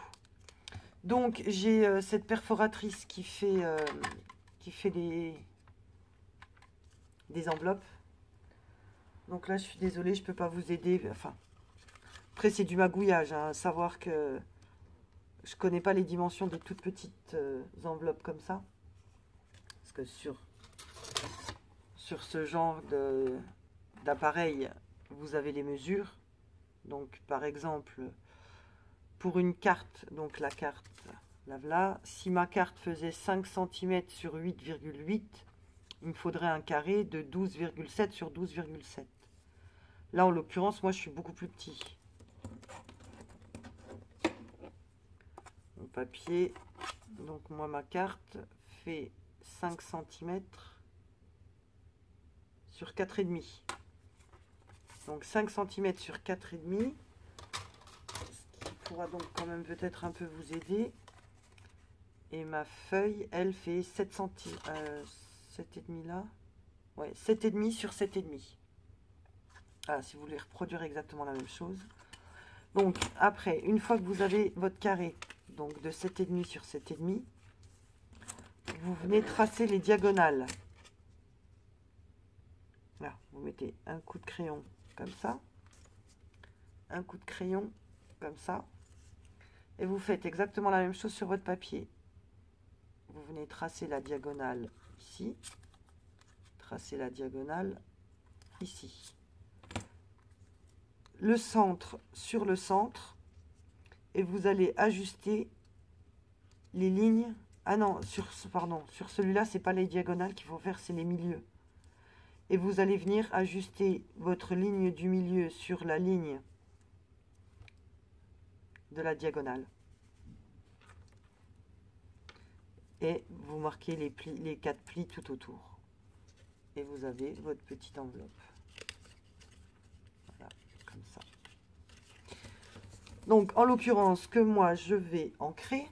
Donc, j'ai cette perforatrice qui fait des enveloppes. Donc là, je suis désolée, je ne peux pas vous aider. Enfin, après, c'est du magouillage, hein, savoir que je connais pas les dimensions des toutes petites enveloppes comme ça. Parce que sur ce genre d'appareil, vous avez les mesures. Donc par exemple, pour une carte, donc la carte, la voilà, si ma carte faisait 5 cm sur 8,8, il me faudrait un carré de 12,7 sur 12,7. Là, en l'occurrence, moi, je suis beaucoup plus petit. Mon papier, donc moi, ma carte fait 5 cm sur 4,5. Donc 5 cm sur 4,5, ce qui pourra donc quand même peut-être un peu vous aider. Et ma feuille, elle fait 7 cm, 7,5 là. Ouais, 7,5 sur 7,5. Voilà, si vous voulez reproduire exactement la même chose. Donc après, une fois que vous avez votre carré, donc de 7,5 sur 7,5, vous venez tracer les diagonales. Là, vous mettez un coup de crayon comme ça, un coup de crayon comme ça, et vous faites exactement la même chose sur votre papier. Vous venez tracer la diagonale ici, tracer la diagonale ici. Le centre sur le centre, et vous allez ajuster les lignes. Ah non, pardon, sur celui-là, c'est pas les diagonales qu'il faut faire, c'est les milieux. Et vous allez venir ajuster votre ligne du milieu sur la ligne de la diagonale. Et vous marquez les plis, les 4 plis tout autour. Et vous avez votre petite enveloppe. Voilà, comme ça. Donc, en l'occurrence, que moi, je vais ancrer.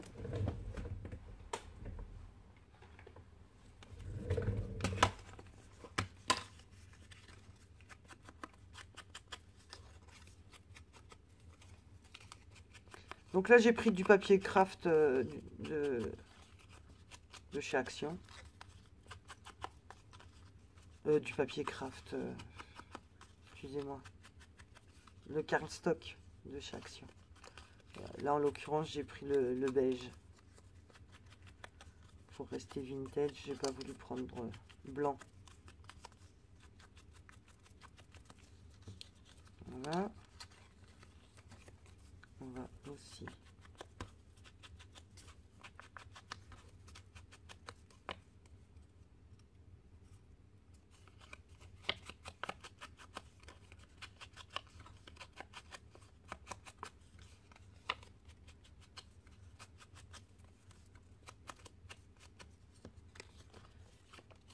Donc là, j'ai pris du papier craft de chez Action. Du papier craft, excusez-moi. Le Cardstock de chez Action. Là, en l'occurrence, j'ai pris le beige. Pour rester vintage, j'ai pas voulu prendre blanc. Voilà. On va aussi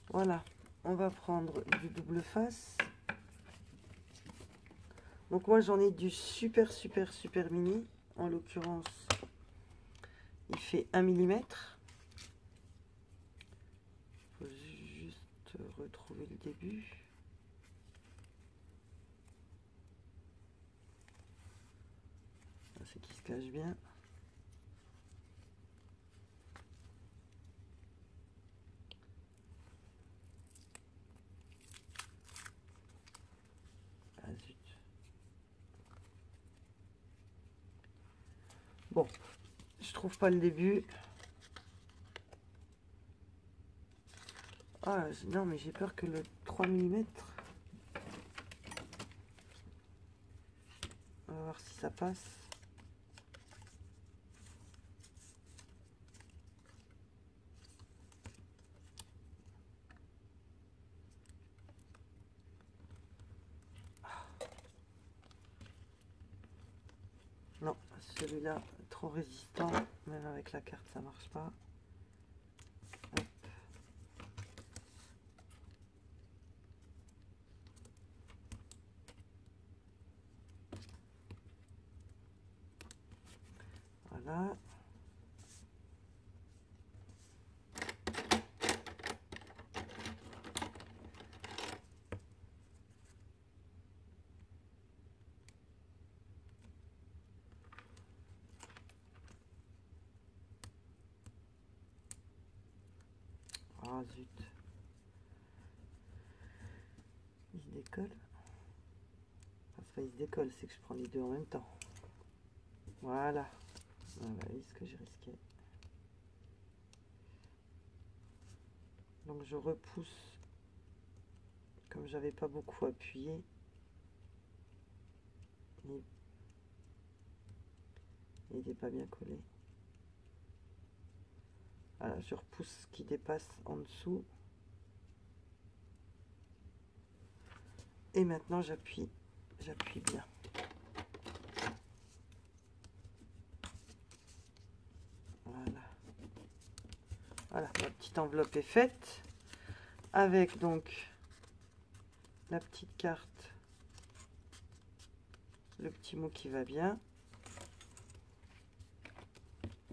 voilà, on va prendre du double face. Donc moi j'en ai du super mini. En l'occurrence, il fait 1 mm. Il faut juste retrouver le début. C'est qui se cache bien. Ah zut. Bon, je trouve pas le début. Ah non, mais j'ai peur que le 3 mm. On va voir si ça passe. Non, celui-là trop résistant, même avec la carte ça marche pas. Hop. Voilà. Ah zut. Il se décolle. Enfin, c'est pas il se décolle, c'est que je prends les deux en même temps. Voilà. Voilà, voyez ce que j'ai risqué. Donc je repousse. Comme j'avais pas beaucoup appuyé. il n'est pas bien collé. Voilà, je repousse ce qui dépasse en dessous. Et maintenant j'appuie bien. Voilà. Voilà, ma petite enveloppe est faite. Avec donc la petite carte, le petit mot qui va bien.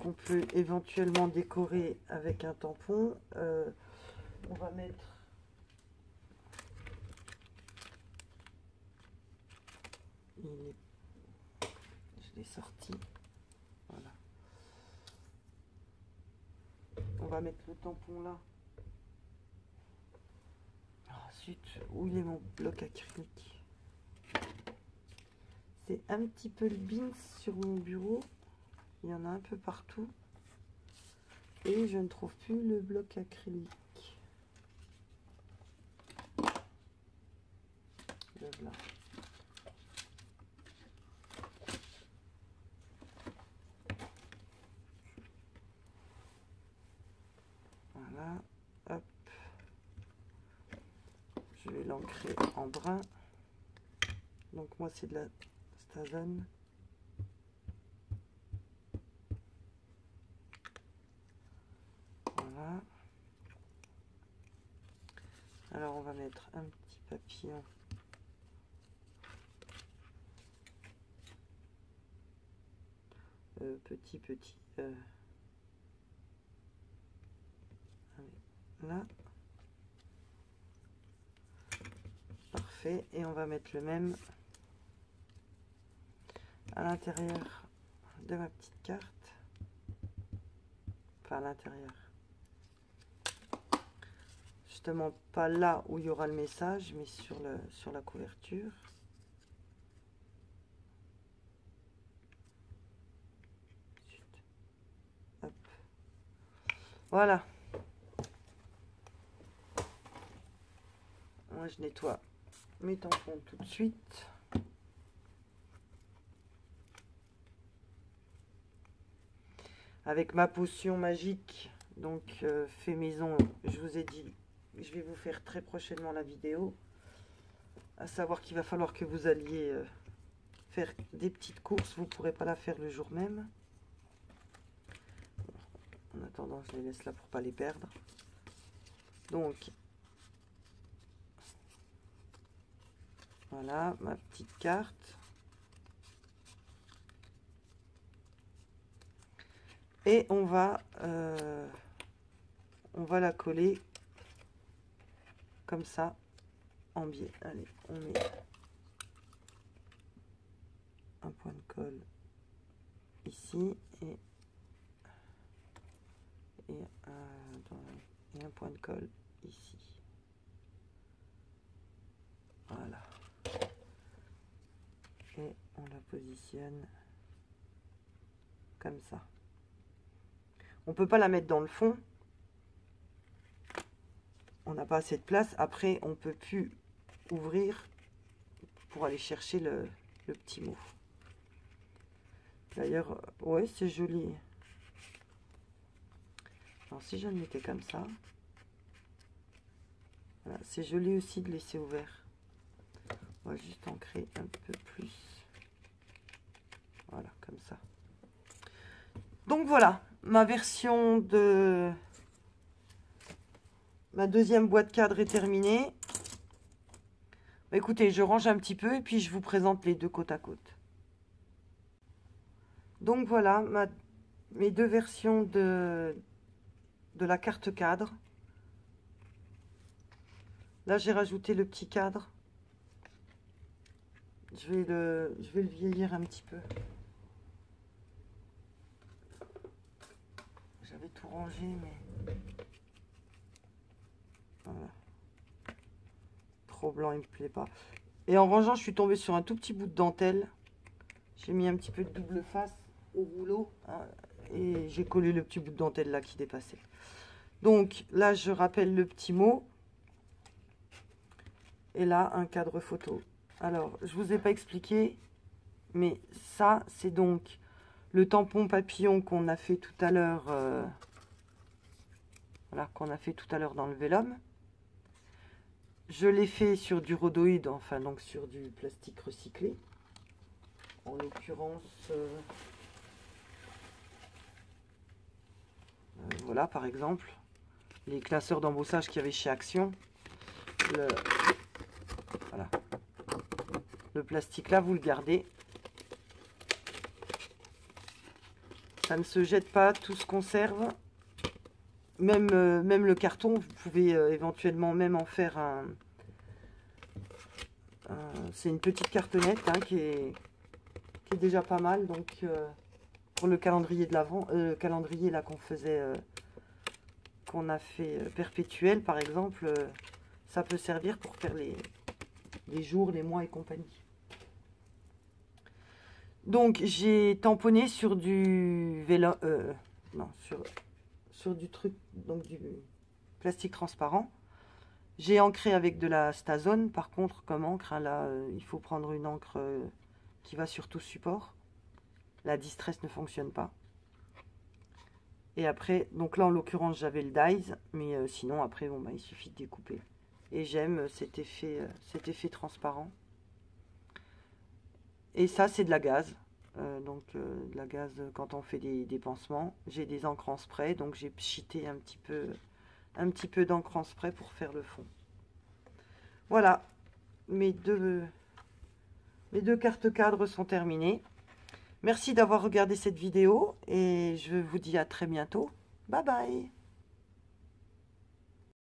On peut éventuellement décorer avec un tampon. On va mettre je l'ai sorti, voilà. On va mettre le tampon là. Ensuite, où il est mon bloc acrylique? C'est un petit peu le bins sur mon bureau. Il y en a un peu partout. Et je ne trouve plus le bloc acrylique. Le blanc. Voilà. Hop. Je vais l'ancrer en brun. Donc moi c'est de la Stazone. Voilà. Alors on va mettre un petit papillon. Petit. Là. Parfait. Et on va mettre le même à l'intérieur de ma petite carte. Enfin à l'intérieur. Justement pas là où il y aura le message, mais sur la couverture. Hop. Voilà. Moi je nettoie mes tampons tout de suite. Avec ma potion magique, donc fait maison, je vous ai dit, je vais vous faire très prochainement la vidéo. À savoir qu'il va falloir que vous alliez faire des petites courses, vous ne pourrez pas la faire le jour même. En attendant, je les laisse là pour pas les perdre. Donc, voilà ma petite carte. Et on va la coller comme ça en biais. Allez, on met un point de colle ici et un point de colle ici. Voilà. Et on la positionne comme ça. On peut pas la mettre dans le fond. On n'a pas assez de place. Après, on peut plus ouvrir pour aller chercher le petit mot. D'ailleurs, ouais, c'est joli. Alors, si je le mettais comme ça, voilà, c'est joli aussi de laisser ouvert. On va juste ancrer un peu plus. Voilà, comme ça. Donc voilà, ma version de ma deuxième boîte cadre est terminée. Écoutez, je range un petit peu et puis je vous présente les deux côte à côte. Donc voilà, mes deux versions de la carte cadre. Là, j'ai rajouté le petit cadre. Je vais le vieillir un petit peu. J'avais tout rangé, mais voilà. Trop blanc, il me plaît pas. Et en rangeant, je suis tombée sur un tout petit bout de dentelle. J'ai mis un petit peu de double face au rouleau, hein, et j'ai collé le petit bout de dentelle là qui dépassait. Donc là, je rappelle le petit mot. Et là, un cadre photo. Alors, je vous ai pas expliqué, Mais ça, c'est donc le tampon papillon qu'on a fait tout à l'heure. Voilà, qu'on a fait tout à l'heure dans le vélum. Je l'ai fait sur du rhodoïde, enfin donc sur du plastique recyclé. En l'occurrence, voilà par exemple, les classeurs d'embossage qu'il y avait chez Action. Voilà. Le plastique là, vous le gardez. Ça ne se jette pas, tout se conserve. Même le carton, vous pouvez éventuellement même en faire un... c'est une petite cartonnette hein, qui est déjà pas mal. Donc pour le calendrier de l'Avent, calendrier là qu'on faisait, qu'on a fait perpétuel par exemple, ça peut servir pour faire les jours, les mois et compagnie. Donc j'ai tamponné sur du vélo, non sur du truc, donc du plastique transparent. J'ai ancré avec de la Stazone. Par contre, comme encre, hein, là, il faut prendre une encre qui va sur tout support. La Distress ne fonctionne pas. Et après, donc là, en l'occurrence, j'avais le Dies. Mais sinon, après, bon, bah, il suffit de découper. Et j'aime cet effet transparent. Et ça, c'est de la gaze. De la gaze quand on fait des pansements. J'ai des encres en spray, donc j'ai pchité un petit peu d'encre en spray pour faire le fond. Voilà, mes deux cartes cadres sont terminées. Merci d'avoir regardé cette vidéo et je vous dis à très bientôt. Bye bye.